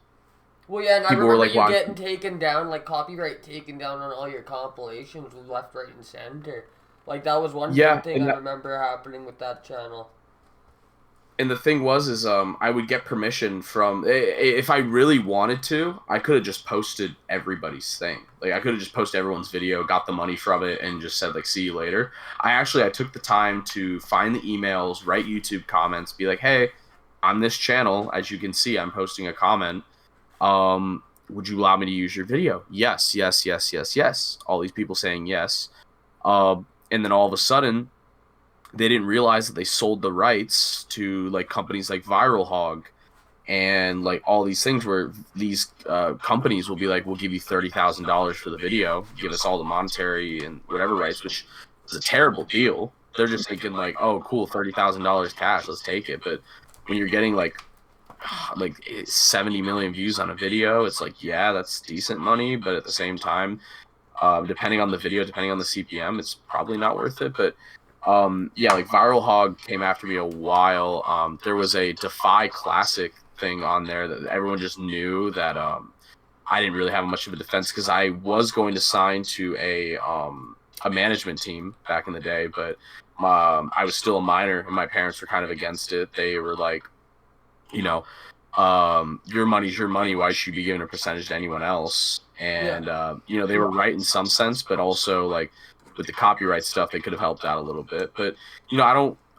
Well, yeah, and I remember like, you getting taken down, like copyright taken down on all your compilations with left, right, and center. Like that was one big thing I remember happening with that channel. And the thing was, I would get permission from, if I really wanted to, I could have just posted everybody's thing. Like, I could have just posted everyone's video, got the money from it, and just said, like, see you later. I took the time to find the emails, write YouTube comments, be like, hey, on this channel, as you can see, I'm posting a comment. Would you allow me to use your video? Yes, yes, yes, yes, yes. All these people saying yes. And then all of a sudden, they didn't realize that they sold the rights to like companies like Viral Hog and like all these things where these companies will be like, we'll give you $30,000 for the video, give us all the monetary and whatever rights, which is a terrible deal. They're just thinking like, oh, cool, $30,000 cash, let's take it. But when you're getting like 70 million views on a video, it's like, yeah, that's decent money, but at the same time, depending on the video, depending on the CPM, it's probably not worth it. But like Viral Hog came after me a while. There was a Defy Classic thing on there that everyone just knew that I didn't really have much of a defense because I was going to sign to a management team back in the day, but I was still a minor and my parents were kind of against it. They were like, your money's your money. Why should you be giving a percentage to anyone else? And they were right in some sense, but also like with the copyright stuff, they could have helped out a little bit. But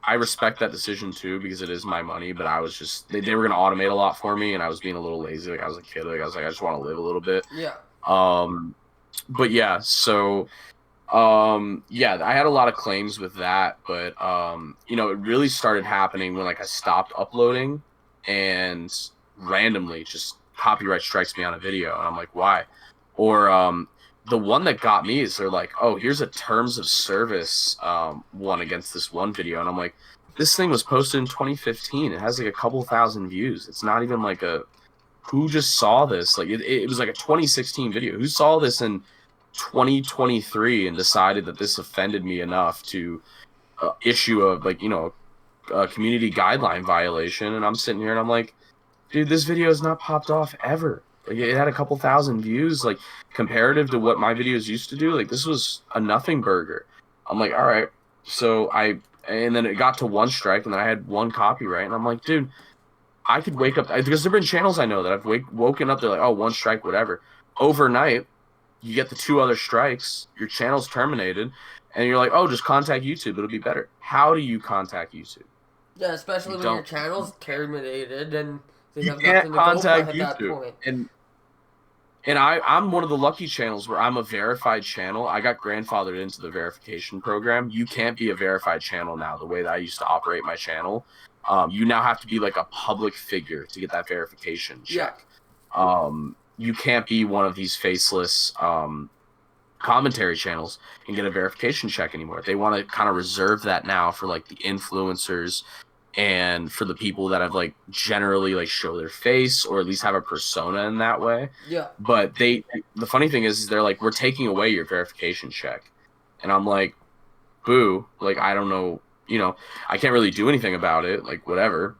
I respect that decision too because it is my money. But I was just they were gonna automate a lot for me, and I was being a little lazy. Like I was a kid. Like I was like, I just want to live a little bit. But yeah, so I had a lot of claims with that, but it really started happening when like I stopped uploading, and randomly just copyright strikes me on a video, and I'm like, why? Or the one that got me is they're like, oh, here's a terms of service one against this one video. And I'm like, this thing was posted in 2015. It has like a couple thousand views. It's not even like who just saw this? Like it was like a 2016 video. Who saw this in 2023 and decided that this offended me enough to issue a community guideline violation. And I'm sitting here and I'm like, dude, this video has not popped off ever. Like, it had a couple thousand views, like, comparative to what my videos used to do. Like, this was a nothing burger. I'm like, all right. So and then it got to one strike, and then I had one copyright, and I'm like, dude, I could wake up, because there have been channels I know that I've woken up, they're like, oh, one strike, whatever. Overnight, you get the 2 other strikes, your channel's terminated, and you're like, oh, just contact YouTube, it'll be better. How do you contact YouTube? Yeah, especially when your channel's terminated and they you have can't nothing to contact go by at YouTube. that point. And I'm one of the lucky channels where I'm a verified channel. I got grandfathered into the verification program. You can't be a verified channel now the way that I used to operate my channel. You now have to be like a public figure to get that verification check. Yeah. You can't be one of these faceless commentary channels and get a verification check anymore. They want to kind of reserve that now for like the influencers and for the people that have like generally like show their face or at least have a persona in that way. Yeah. But the funny thing is they're like, we're taking away your verification check. And I'm like, boo, like, I don't know, I can't really do anything about it, like, whatever.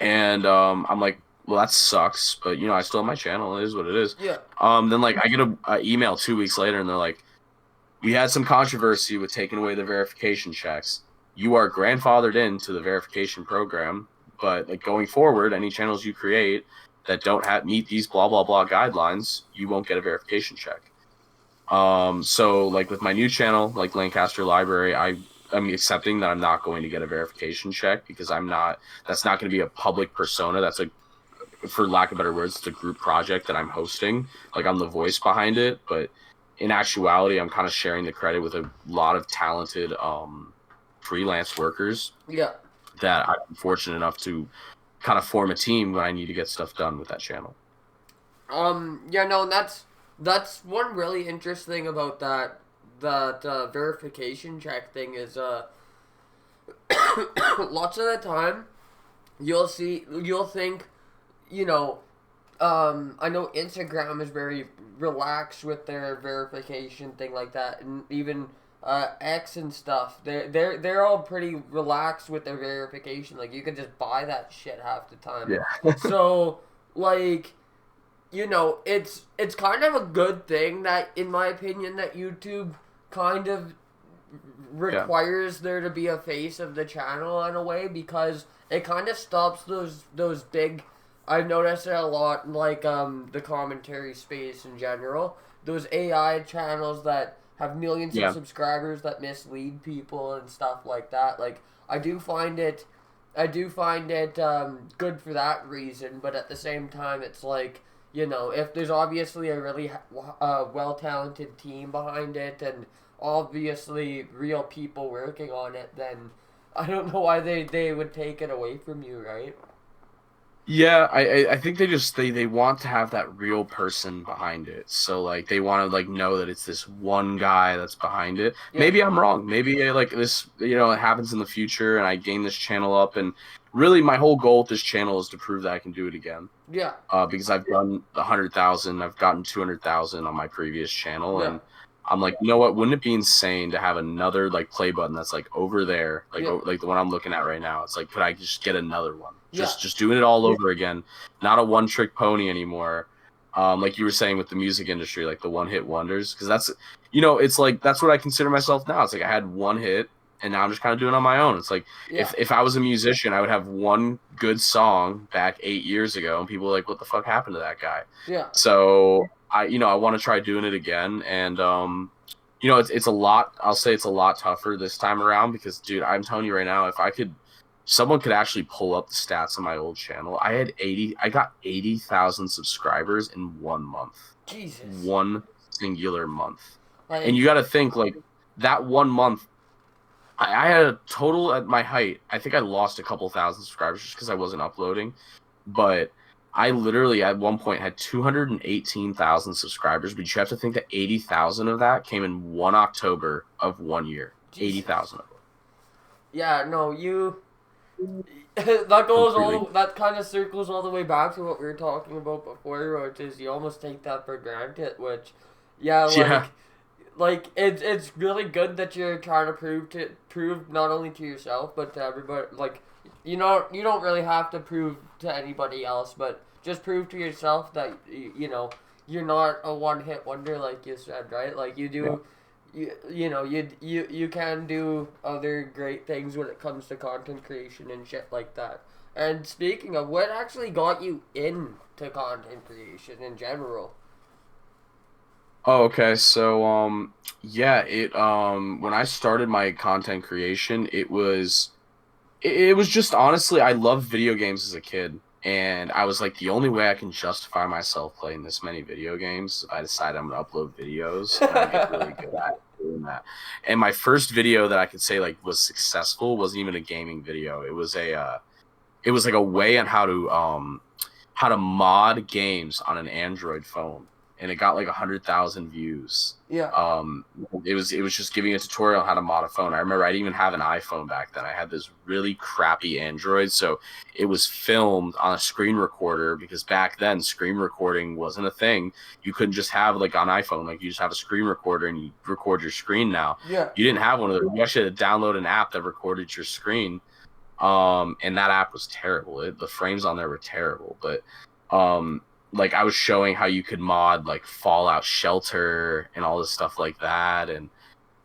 And I'm like, well, that sucks, but I still have my channel. It is what it is. Yeah. Then like I get a email 2 weeks later, and they're like, we had some controversy with taking away the verification checks. You are grandfathered into the verification program, but like going forward, any channels you create that don't meet these blah blah blah guidelines, you won't get a verification check. So like with my new channel, like Lancaster Library, I'm accepting that I'm not going to get a verification check because that's not going to be a public persona. That's for lack of better words, it's a group project that I'm hosting. Like, I'm the voice behind it, but in actuality, I'm kind of sharing the credit with a lot of talented freelance workers. Yeah. That I'm fortunate enough to kind of form a team when I need to get stuff done with that channel. Yeah, no, and that's one really interesting thing about that verification check thing is lots of the time you'll think, I know Instagram is very relaxed with their verification thing like that, and even X and stuff. They're all pretty relaxed with their verification. Like, you can just buy that shit half the time. Yeah. So like, it's kind of a good thing that, in my opinion, that YouTube kind of requires there to be a face of the channel in a way, because it kind of stops those big. I've noticed it a lot in like the commentary space in general. Those AI channels that have millions of subscribers that mislead people and stuff like that. Like, I do find it good for that reason, but at the same time, it's like, if there's obviously a really well-talented team behind it and obviously real people working on it, then I don't know why they would take it away from you, right? Yeah, I think they want to have that real person behind it. So like they want to like know that it's this one guy that's behind it. Yeah. Maybe I'm wrong. Maybe like this, it happens in the future and I gain this channel up, and really my whole goal with this channel is to prove that I can do it again. Yeah. Because I've done 100,000, I've gotten 200,000 on my previous channel, and I'm like, you know what? Wouldn't it be insane to have another like play button that's like over there, like like the one I'm looking at right now? It's like, could I just get another one? Just doing it all over again, not a one-trick pony anymore. Like you were saying with the music industry, like the one-hit wonders, because that's, it's like that's what I consider myself now. It's like I had one hit, and now I'm just kind of doing it on my own. It's like if I was a musician, I would have one good song back 8 years ago, and people were like, what the fuck happened to that guy? Yeah. So I want to try doing it again, and it's a lot. I'll say it's a lot tougher this time around because, dude, I'm telling you right now, someone could actually pull up the stats on my old channel. I got 80,000 subscribers in 1 month. Jesus. One singular month. Right. And you got to think, like, that 1 month, I had a total at my height. I think I lost a couple thousand subscribers just because I wasn't uploading. But I literally, at one point, had 218,000 subscribers. But you have to think that 80,000 of that came in 1 October of 1 year. 80,000 of them. Yeah, no, that kind of circles all the way back to what we were talking about before, which is you almost take that for granted, which Yeah, Yeah. it's really good that you're trying to prove not only to yourself but to everybody. Like, you don't really have to prove to anybody else, but just prove to yourself that you're not a one hit wonder, like you said, right? Like you do. You can do other great things when it comes to content creation and shit like that. And speaking of, what actually got you into content creation in general? Oh, okay. So, yeah, when I started my content creation, it was just honestly, I loved video games as a kid, and I was like, the only way I can justify myself playing this many video games is if I decide I'm gonna upload videos and I get really good at doing that. And my first video that I could say like was successful wasn't even a gaming video. It was like a way on how to mod games on an Android phone, and it got like 100,000 views. Yeah. It was just giving a tutorial on how to mod a phone. I remember I didn't even have an iPhone back then. I had this really crappy Android, so it was filmed on a screen recorder because back then screen recording wasn't a thing. You couldn't just have like on iPhone, like you just have a screen recorder and you record your screen now. Yeah. You didn't have one of those. You actually had to download an app that recorded your screen. And that app was terrible. The frames on there were terrible, but like I was showing how you could mod like Fallout Shelter and all this stuff like that, and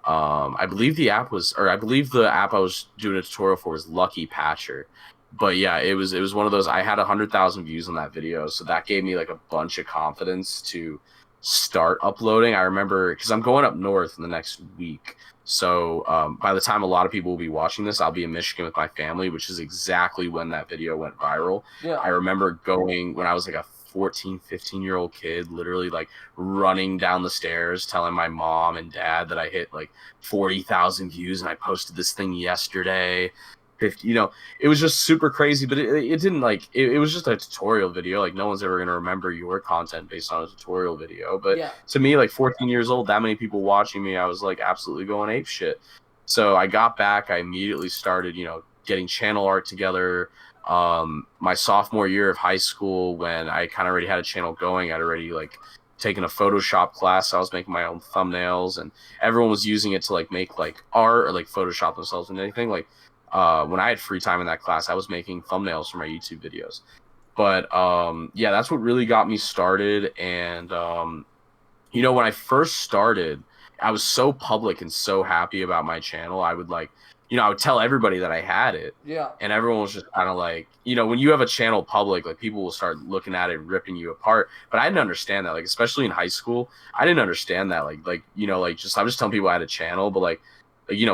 I believe the app I was doing a tutorial for was Lucky Patcher. But yeah, it was one of those. I had 100,000 views on that video, so that gave me like a bunch of confidence to start uploading. I remember because I'm going up north in the next week, so by the time a lot of people will be watching this, I'll be in Michigan with my family, which is exactly when that video went viral. Yeah. I remember going when I was like a 14, 15-year-old kid, literally like running down the stairs telling my mom and dad that I hit like 40,000 views and I posted this thing yesterday. 50, it was just super crazy, but it didn't like it was just a tutorial video. Like no one's ever going to remember your content based on a tutorial video. But Yeah. to me, like 14 years old, that many people watching me, I was like absolutely going ape shit. So I got back, I immediately started, getting channel art together. My sophomore year of high school, when I kind of already had a channel going, I'd already like taken a Photoshop class. So I was making my own thumbnails, and everyone was using it to like make like art or like Photoshop themselves and anything. Like when I had free time in that class, I was making thumbnails for my YouTube videos. But yeah, that's what really got me started. And when I first started, I was so public and so happy about my channel. I would like, I would tell everybody that I had it. Yeah. And everyone was just kind of like, when you have a channel public, like people will start looking at it and ripping you apart. But I didn't understand that, like, especially in high school, I didn't understand that. Just I'm just telling people I had a channel, but like,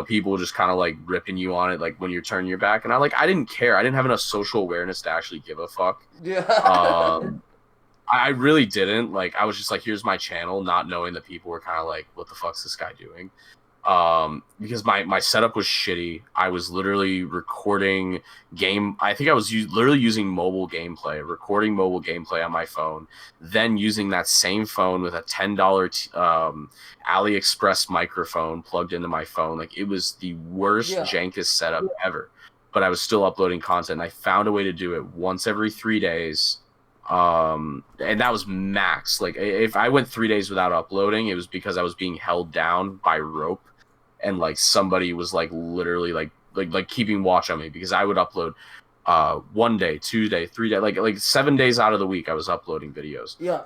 people just kind of like ripping you on it, like when you're turning your back. And I didn't care. I didn't have enough social awareness to actually give a fuck. Yeah. I really didn't. Like, I was just like, here's my channel, not knowing that people were kind of like, what the fuck's this guy doing? Because my setup was shitty. I was literally recording I think I was literally using recording mobile gameplay on my phone, then using that same phone with a $10 AliExpress microphone plugged into my phone. Like, it was the worst, jankest setup ever, but I was still uploading content. I found a way to do it once every 3 days. And that was max. Like, if I went 3 days without uploading, it was because I was being held down by rope, and like somebody was like literally like keeping watch on me, because I would upload 1 day, 2 day, 3 day, like 7 days out of the week I was uploading videos. Yeah.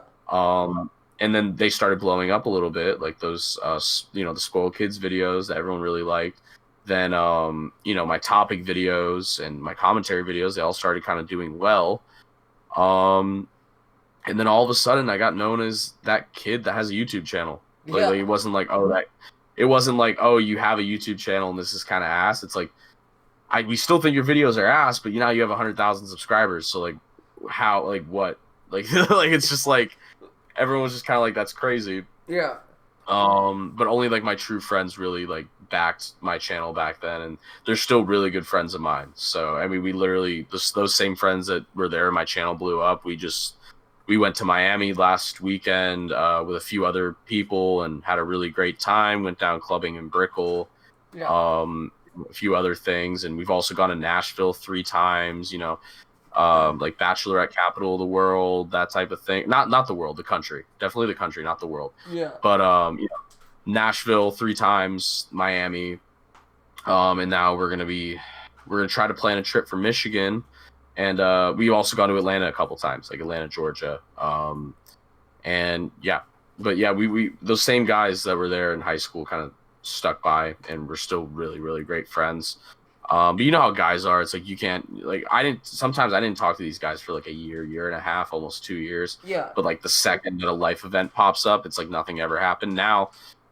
And then they started blowing up a little bit, like those the Spoiled Kids videos that everyone really liked. Then my topic videos and my commentary videos, they all started kind of doing well. And then all of a sudden I got known as that kid that has a YouTube channel. Like, it wasn't like, oh, you have a YouTube channel and this is kind of ass. It's like, we still think your videos are ass, but you have 100,000 subscribers. So like, how, like what, like, like, it's just like, everyone was just kind of like, that's crazy. Yeah. But only like my true friends really like backed my channel back then, and they're still really good friends of mine. So I mean, we literally, those same friends that were there, my channel blew up. We went to Miami last weekend with a few other people and had a really great time. Went down clubbing in Brickell, a few other things, and we've also gone to Nashville 3 times. like Bachelorette Capital of the World, that type of thing. Not the world, the country. Definitely the country, not the world. Yeah. But you know, Nashville 3 times, Miami, and now we're gonna try to plan a trip for Michigan, and we also gone to Atlanta a couple times, like Atlanta, Georgia, and yeah, but yeah, we those same guys that were there in high school kind of stuck by, and we're still really, really great friends. But you know how guys are. It's like you can't, like, sometimes I didn't talk to these guys for like a year and a half, almost 2 years. Yeah. But like the second that a life event pops up, it's like nothing ever happened. Now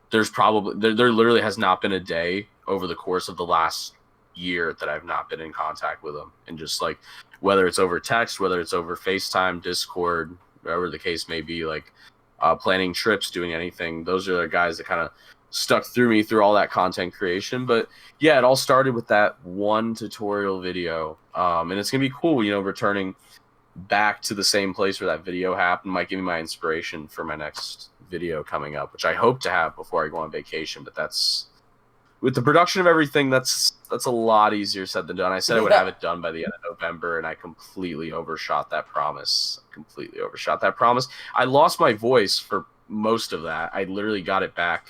there's probably, there literally has not been a day over the course of the last year that I've not been in contact with them. And just like, whether it's over text, whether it's over FaceTime, Discord, whatever the case may be, like planning trips, doing anything, those are the guys that kind of stuck through me through all that content creation. But yeah, it all started with that one tutorial video, and it's gonna be cool, you know, returning back to the same place where that video happened. Might give me my inspiration for my next video coming up, which I hope to have before I go on vacation. But that's, with the production of everything, that's a lot easier said than done. I said I would have it done by the end of November, and I completely overshot that promise. I lost my voice for most of that. I literally got it back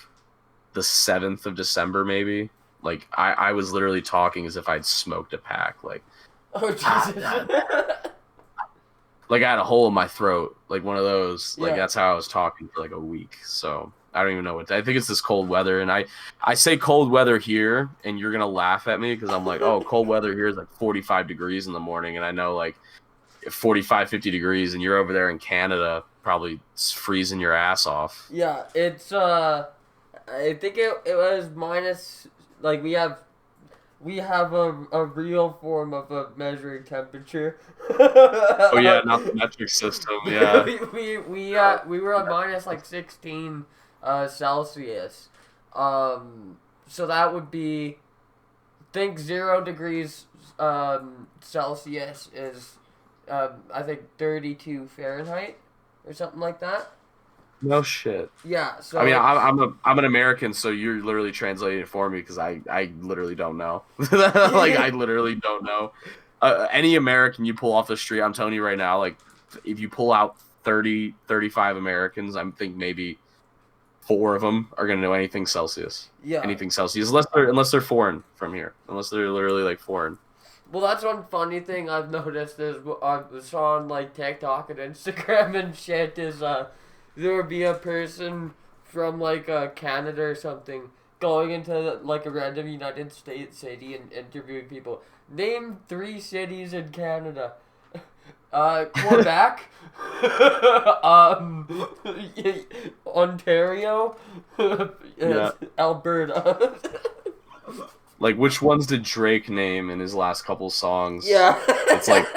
the 7th of December, maybe. Like, I was literally talking as if I'd smoked a pack. Like, oh, Jesus. Like, I had a hole in my throat. Like, one of those. Like, Yeah. that's how I was talking for, like, a week. So, I don't even know I think it's this cold weather. And I say cold weather here, and you're going to laugh at me because I'm like, oh, cold weather here is like 45 degrees in the morning. And I know, like, 45, 50 degrees, and you're over there in Canada probably freezing your ass off. Yeah, it's, I think it was minus, like, we have a real form of a measuring temperature. Oh yeah, not the metric system. Yeah. we were at minus like 16 Celsius. So that would be, think 0 degrees Celsius is I think 32 Fahrenheit or something like that. No shit. Yeah, so I mean, I'm an American, so you're literally translating it for me because I literally don't know. Like, I literally don't know. Any American you pull off the street, I'm telling you right now, like, if you pull out 30, 35 Americans, I think maybe 4 of them are gonna know anything Celsius. Yeah. Anything Celsius, unless they're foreign from here, unless they're literally like foreign. Well, that's one funny thing I've noticed is I saw on like TikTok and Instagram and shit is there would be a person from like Canada or something going into like a random United States city and interviewing people. Name 3 cities in Canada. Quebec, Ontario, Yeah. Alberta. Like, which ones did Drake name in his last couple songs? Yeah. It's like,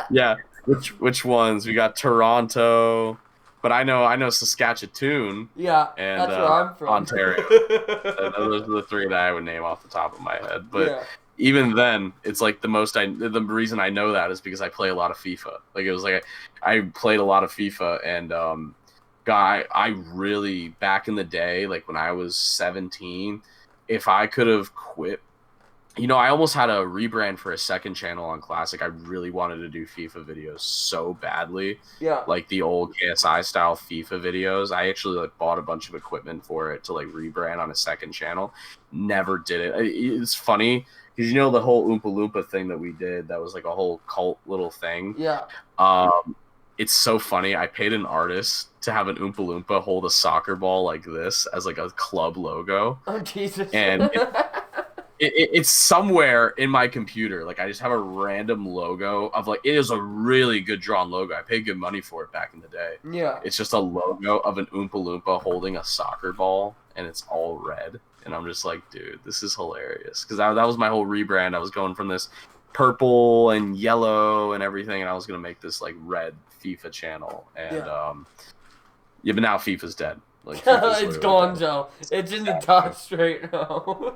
yeah, which ones? We got Toronto, but I know Saskatchewan. Yeah, and that's where I'm from. Ontario. Those are the 3 that I would name off the top of my head. But Yeah. even then, it's like the reason I know that is because I play a lot of FIFA. Like, it was like I played a lot of FIFA, and I really, back in the day, like when I was 17, if I could have quit. You know, I almost had a rebrand for a second channel on Classic. I really wanted to do FIFA videos so badly. Yeah. Like the old KSI style FIFA videos. I actually like bought a bunch of equipment for it to like rebrand on a second channel. Never did it. It's funny because, you know, the whole Oompa Loompa thing that we did, that was like a whole cult little thing. Yeah. It's so funny. I paid an artist to have an Oompa Loompa hold a soccer ball like this as like a club logo. Oh, Jesus. And it's somewhere in my computer. Like, I just have a random logo of, like, it is a really good drawn logo. I paid good money for it back in the day. Yeah. It's just a logo of an Oompa Loompa holding a soccer ball, and it's all red. And I'm just like, dude, this is hilarious. Because that was my whole rebrand. I was going from this purple and yellow and everything, and I was going to make this, like, red FIFA channel. And, yeah, but now FIFA's dead. Like, it's gone, Joe. It's in the dust right now.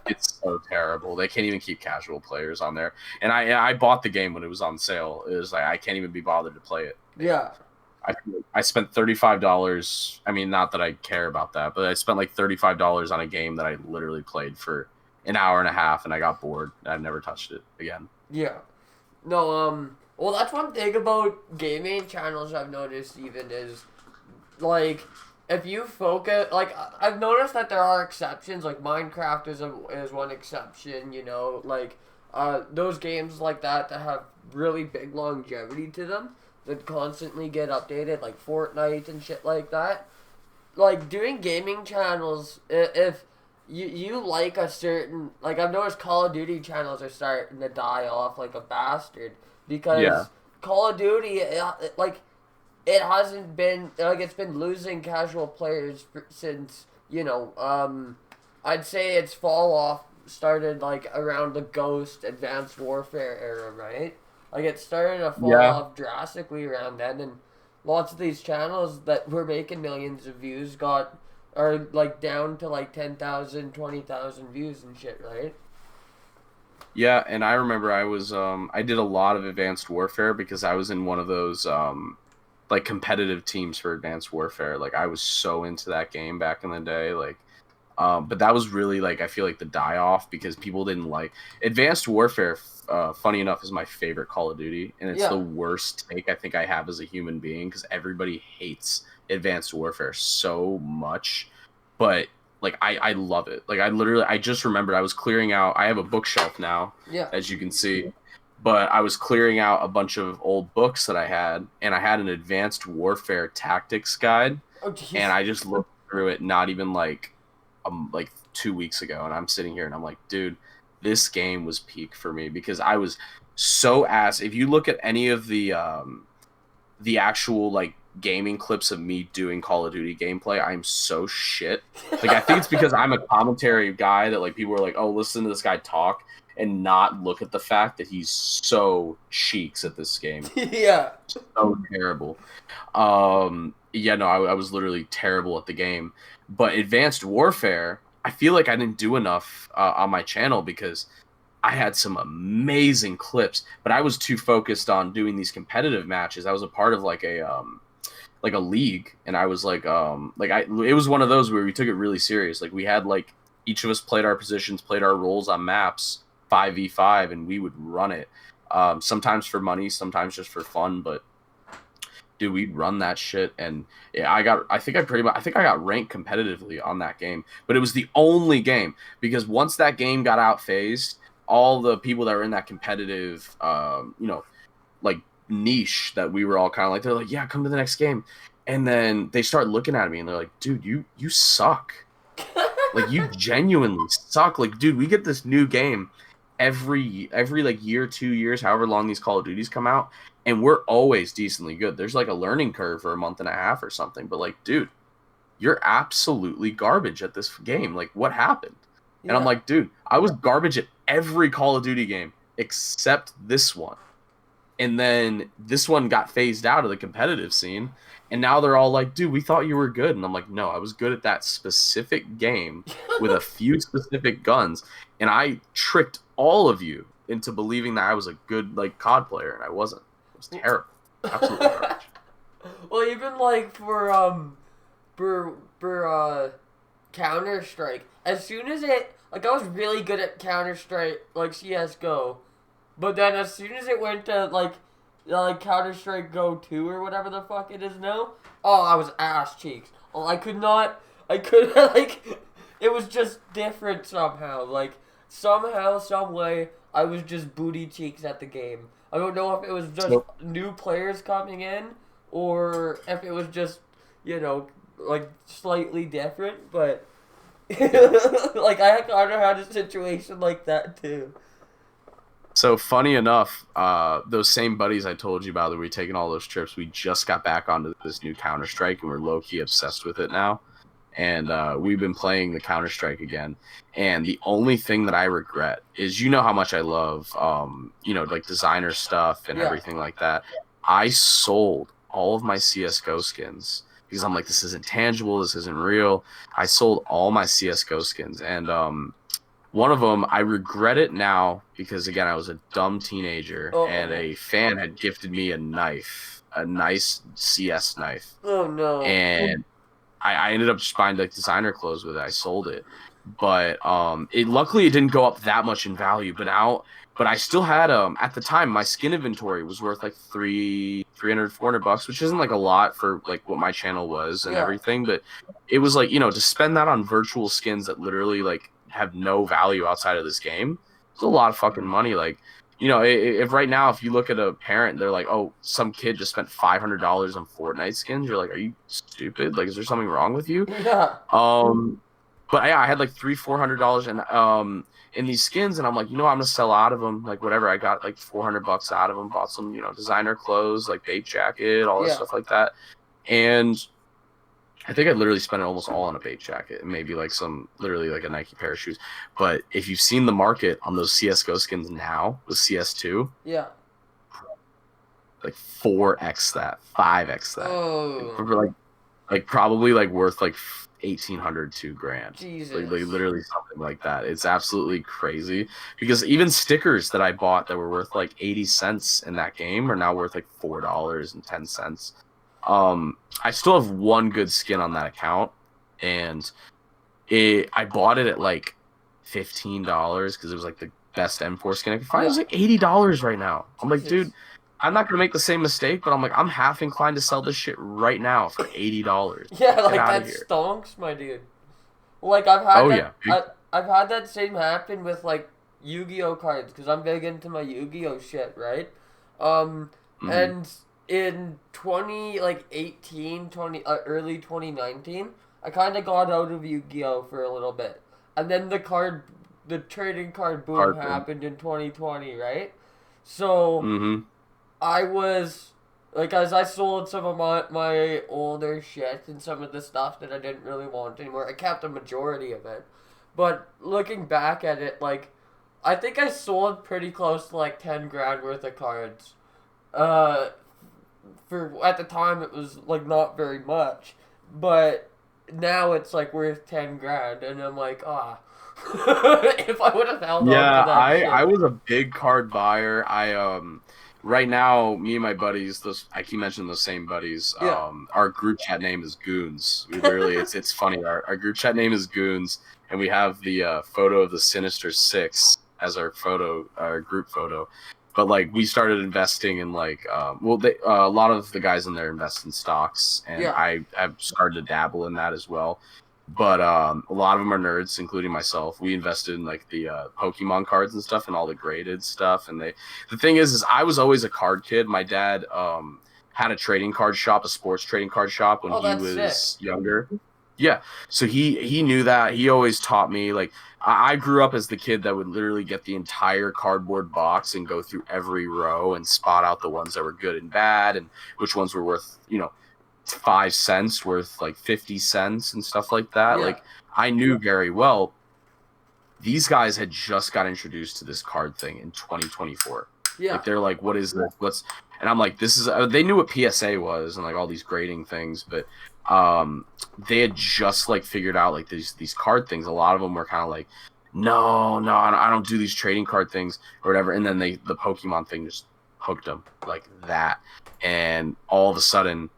It's so terrible. They can't even keep casual players on there. And I bought the game when it was on sale. It was like, I can't even be bothered to play it. Yeah. I spent $35. I mean, not that I care about that, but I spent like $35 on a game that I literally played for an hour and a half, and I got bored. I've never touched it again. Yeah. No, Well, that's one thing about gaming channels I've noticed even is, like, if you focus, like, I've noticed that there are exceptions, like Minecraft is one exception, you know, like, those games like that have really big longevity to them, that constantly get updated, like Fortnite and shit like that. Like, doing gaming channels, if you like a certain, like, I've noticed Call of Duty channels are starting to die off like a bastard, Yeah. because Call of Duty, like, it hasn't been, like, it's been losing casual players since, you know, I'd say its fall off started like around the Ghost Advanced Warfare era, right? Like, it started to fall Yeah. off drastically around then, and lots of these channels that were making millions of views are like down to like 10,000, 20,000 views and shit, right? Yeah, and I remember I did a lot of Advanced Warfare because I was in one of those like competitive teams for Advanced Warfare. Like I was so into that game back in the day. Like but that was really like I feel like the die off because people didn't like Advanced Warfare. Funny enough, is my favorite Call of Duty, and it's the Yeah. worst take I think I have as a human being because everybody hates Advanced Warfare so much, but like I love it. Like I just remembered I was clearing out. I have a bookshelf now, Yeah. as you can see, but I was clearing out a bunch of old books that I had, and I had an Advanced Warfare tactics guide, Oh, and jeez. I just looked through it not even like 2 weeks ago, and I'm sitting here and I'm like, dude, this game was peak for me because I was so ass. If you look at any of the actual like gaming clips of me doing Call of Duty gameplay, I'm so shit. Like I think it's because I'm a commentary guy that like people are like, oh, listen to this guy talk and not look at the fact that he's so cheeks at this game. Yeah. So terrible. Yeah, no, I was literally terrible at the game. But Advanced Warfare, I feel like I didn't do enough on my channel because I had some amazing clips, but I was too focused on doing these competitive matches. I was a part of like a league, and I was it was one of those where we took it really serious. Like we had like each of us played our positions, played our roles on maps 5v5, and we would run it. Sometimes for money, sometimes just for fun, but dude, we'd run that shit, and yeah, I think I got ranked competitively on that game, but it was the only game because once that game got out phased, all the people that were in that competitive, like niche that we were all kind of like, they're like, yeah, come to the next game, and then they start looking at me and they're like, dude, you suck, like you genuinely suck, like dude, we get this new game every like year, 2 years, however long these Call of Duties come out, and we're always decently good. There's like a learning curve for a month and a half or something, but like, dude, you're absolutely garbage at this game. Like, what happened? And I'm Yeah. like, dude, I was garbage at every Call of Duty game except this one. And then this one got phased out of the competitive scene. And now they're all like, dude, we thought you were good. And I'm like, no, I was good at that specific game with a few specific guns. And I tricked all of you into believing that I was a good like COD player, and I wasn't. It was terrible. Absolutely garbage. Well, even like for Counter Strike, as soon as it, like, I was really good at Counter Strike, like CS:GO, but then as soon as it went to like Counter Strike Go 2 or whatever the fuck it is now, oh, I was ass cheeks. Oh, I could like, it was just different somehow. Like, somehow, some way, I was just booty cheeks at the game. I don't know if it was just So new players coming in, or if it was just, you know, like, slightly different, but like, I kind of had a situation like that too. So funny enough, those same buddies I told you about that we taking all those trips, we just got back onto this new Counter Strike, and we're low key obsessed with it now. And we've been playing the Counter Strike again. And the only thing that I regret is, you know how much I love, like designer stuff and Yeah. everything like that. I sold all of my CS:GO skins because I'm like, this isn't tangible, this isn't real. I sold all my CS:GO skins, and one of them, I regret it now because, again, I was a dumb teenager, and Oh. a fan had gifted me a knife, a nice CS knife. Oh no. And I ended up just buying like designer clothes with it. I sold it. but luckily it didn't go up that much in value. But I still had at the time my skin inventory was worth like $400 which isn't like a lot for like what my channel was and everything, but it was like, to spend that on virtual skins that literally like have no value outside of this game, it's a lot of fucking money. Like, if right now, if you look at a parent, they're like, oh, some kid just spent $500 on Fortnite skins. You're like, are you stupid? Like, is there something wrong with you? Yeah. But yeah, I had like $400 and in these skins, and I'm like, I'm gonna sell out of them, like whatever. I got like $400 out of them, bought some, designer clothes, like bait jacket, all that stuff like that, and I think I literally spent it almost all on a bait jacket and maybe like literally like a Nike pair of shoes. But if you've seen the market on those CSGO skins now with CS2, like 4x that, 5x that, like probably like worth like 1,800, $2,000. Jesus. Like literally something like that. It's absolutely crazy because even stickers that I bought that were worth like 80 cents in that game are now worth like $4.10. I still have one good skin on that account, and I bought it at like $15 because it was like the best M4 skin I could find. It was like $80 right now. I'm like, dude, I'm not gonna make the same mistake, but I'm like, I'm half inclined to sell this shit right now for $80. Yeah, like that stonks, my dude. Like I've had I've had that same happen with like Yu-Gi-Oh cards because I'm big into my Yu-Gi-Oh shit, right? And in 2018, early 2019, I kind of got out of Yu-Gi-Oh for a little bit, and then the trading card boom happened in 2020, right? So I was like, as I sold some of my older shit and some of the stuff that I didn't really want anymore, I kept a majority of it. But looking back at it, like, I think I sold pretty close to like 10 grand worth of cards. For at the time it was like not very much, but now it's like worth 10 grand, and I'm like, if I would have held on to that shit. I was a big card buyer. Right now, me and my buddies, I keep mentioning those same buddies. Our group chat name is Goons. We literally, it's funny. Our group chat name is Goons, and we have the photo of the Sinister Six as our group photo. But like, we started investing in like, a lot of the guys in there invest in stocks, and I've started to dabble in that as well. But a lot of them are nerds, including myself. We invested in like the Pokemon cards and stuff, and all the graded stuff. And the thing is I was always a card kid. My dad had a trading card shop, a sports trading card shop when he was younger. Yeah, so he knew that. He always taught me. Like, I grew up as the kid that would literally get the entire cardboard box and go through every row and spot out the ones that were good and bad and which ones were worth 5 cents, worth like 50 cents and stuff like that. Like, I knew very well these guys had just got introduced to this card thing in 2024. Like, they're like, what is this? And I'm like, this is they knew what PSA was and like all these grading things, but they had just like figured out like these card things. A lot of them were kind of like, no, I don't do these trading card things or whatever. And then the Pokemon thing just hooked them like that, and all of a sudden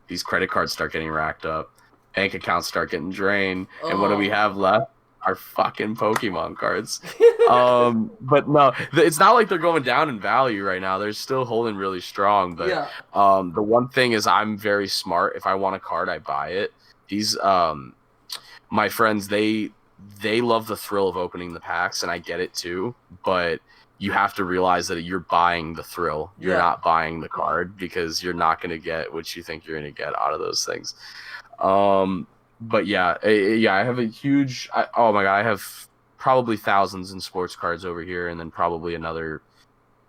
these credit cards start getting racked up, bank accounts start getting drained, and what do we have left? Our fucking Pokemon cards. But no, it's not like they're going down in value right now. They're still holding really strong. But the one thing is, I'm very smart. If I want a card, I buy it. These my friends, they love the thrill of opening the packs, and I get it too. But you have to realize that you're buying the thrill. You're not buying the card, because you're not going to get what you think you're going to get out of those things. But I have a huge. Oh my god, I have probably thousands in sports cards over here, and then probably another,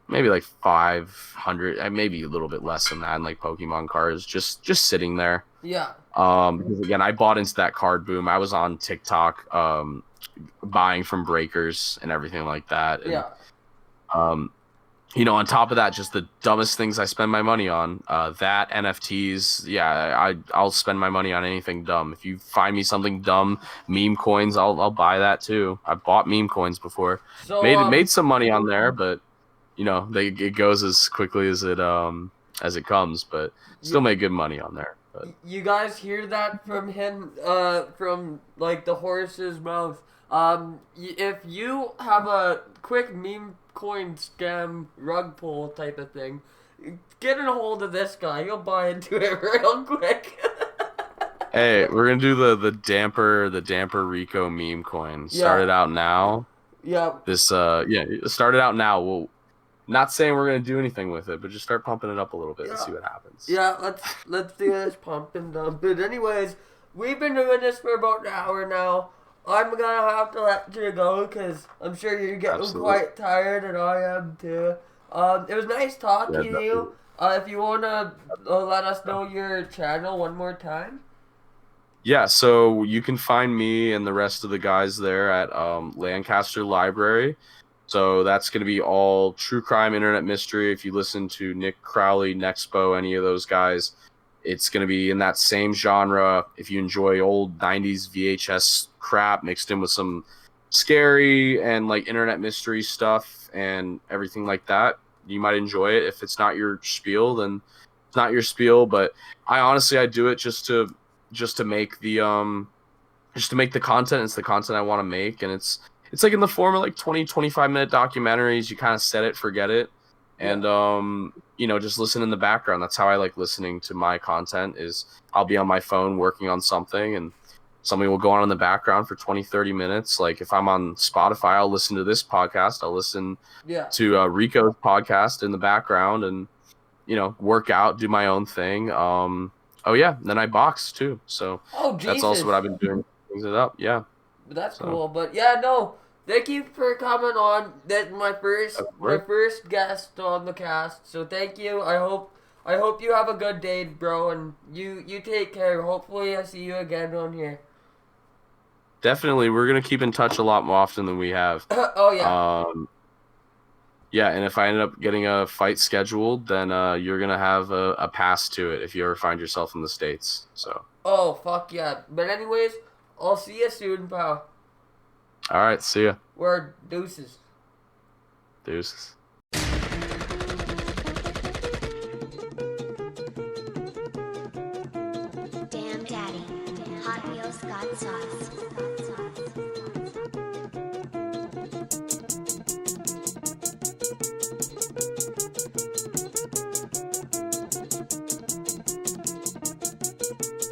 maybe like 500, maybe a little bit less than that, in like Pokemon cards, just sitting there. Because again, I bought into that card boom. I was on TikTok, buying from breakers and everything like that. And, on top of that, just the dumbest things I spend my money on, that, NFTs. I'll spend my money on anything dumb. If you find me something dumb, meme coins, I'll buy that too. I've bought meme coins before. So, made some money on there, but it goes as quickly as it comes, but still made good money on there. But you guys hear that from him, from like the horse's mouth. If you have a quick meme coin scam rug pull type of thing, get in a hold of this guy. He'll buy into it real quick. Hey, we're gonna do the DamperRico meme coin. Start it out now. Yeah. Start it out now. We'll not saying we're gonna do anything with it, but just start pumping it up a little bit and see what happens. Yeah, let's do this pump and dump. But anyways, we've been doing this for about an hour now. I'm gonna have to let you go because I'm sure you're getting quite tired, and I am too. It was nice talking to you. If you wanna let us know your channel one more time. Yeah, so you can find me and the rest of the guys there at Lancaster Library. So that's going to be all true crime, internet mystery. If you listen to Nick Crowley, Nexpo, any of those guys, it's going to be in that same genre. If you enjoy old 90s VHS crap mixed in with some scary and like internet mystery stuff and everything like that, you might enjoy it. If it's not your spiel, then it's not your spiel. But I do it just to make the content. It's the content I want to make, and it's like in the form of like 20-25 minute documentaries. You kind of set it, forget it, and just listen in the background. That's how I like listening to my content. Is I'll be on my phone working on something, and something will go on in the background for 20-30 minutes. Like if I'm on Spotify, I'll listen to this podcast. I'll listen to Rico's podcast in the background, and work out, do my own thing. Then I box too. So that's also what I've been doing. Things it up, yeah. That's cool. But yeah, no. Thank you for coming on. That's my first guest on the cast. So thank you. I hope you have a good day, bro, and you take care. Hopefully I see you again on here. Definitely, we're gonna keep in touch a lot more often than we have. Oh yeah. Yeah, and if I end up getting a fight scheduled, then you're going to have a pass to it if you ever find yourself in the States. So. Oh, fuck yeah. But anyways, I'll see you soon, pal. All right, see ya. Word, deuces. Deuces. Damn daddy, Hot Wheels got sauce.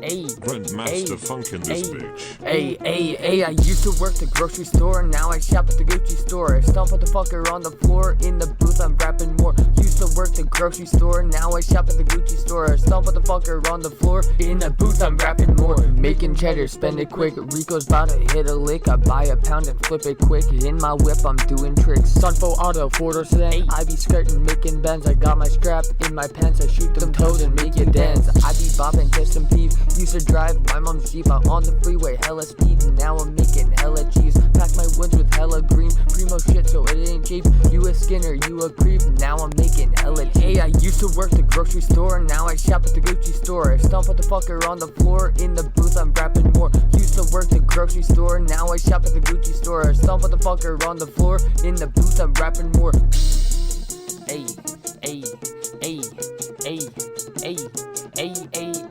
Hey, Grandmaster Funk in this bitch. Hey, I used to work the grocery store, now I shop at the Gucci store. Stomp at the fucker on the floor, in the booth I'm rapping more. Used to work the grocery store, now I shop at the Gucci store. Stomp at the fucker on the floor, in the booth I'm rapping more. Making cheddar, spend it quick, Rico's bout to hit a lick. I buy a pound and flip it quick, in my whip I'm doing tricks. Sunfo auto, 4-door sedan, I be skirting, making bends. I got my strap in my pants, I shoot them toes and make you dance. I be bopping, kiss some beef, used to drive my mom's Jeep out on the freeway, hella speed, and now I'm making hella cheese. Pack my woods with hella green, primo shit so it ain't cheap. You a skinner, you a creep, now I'm making hella cheese. Hey, I used to work the grocery store, now I shop at the Gucci store. Stomp at the fucker on the floor, in the booth I'm rapping more. Used to work the grocery store, now I shop at the Gucci store. Stomp at the fucker on the floor, in the booth I'm rapping more. Hey, hey, hey, hey, hey, hey, hey.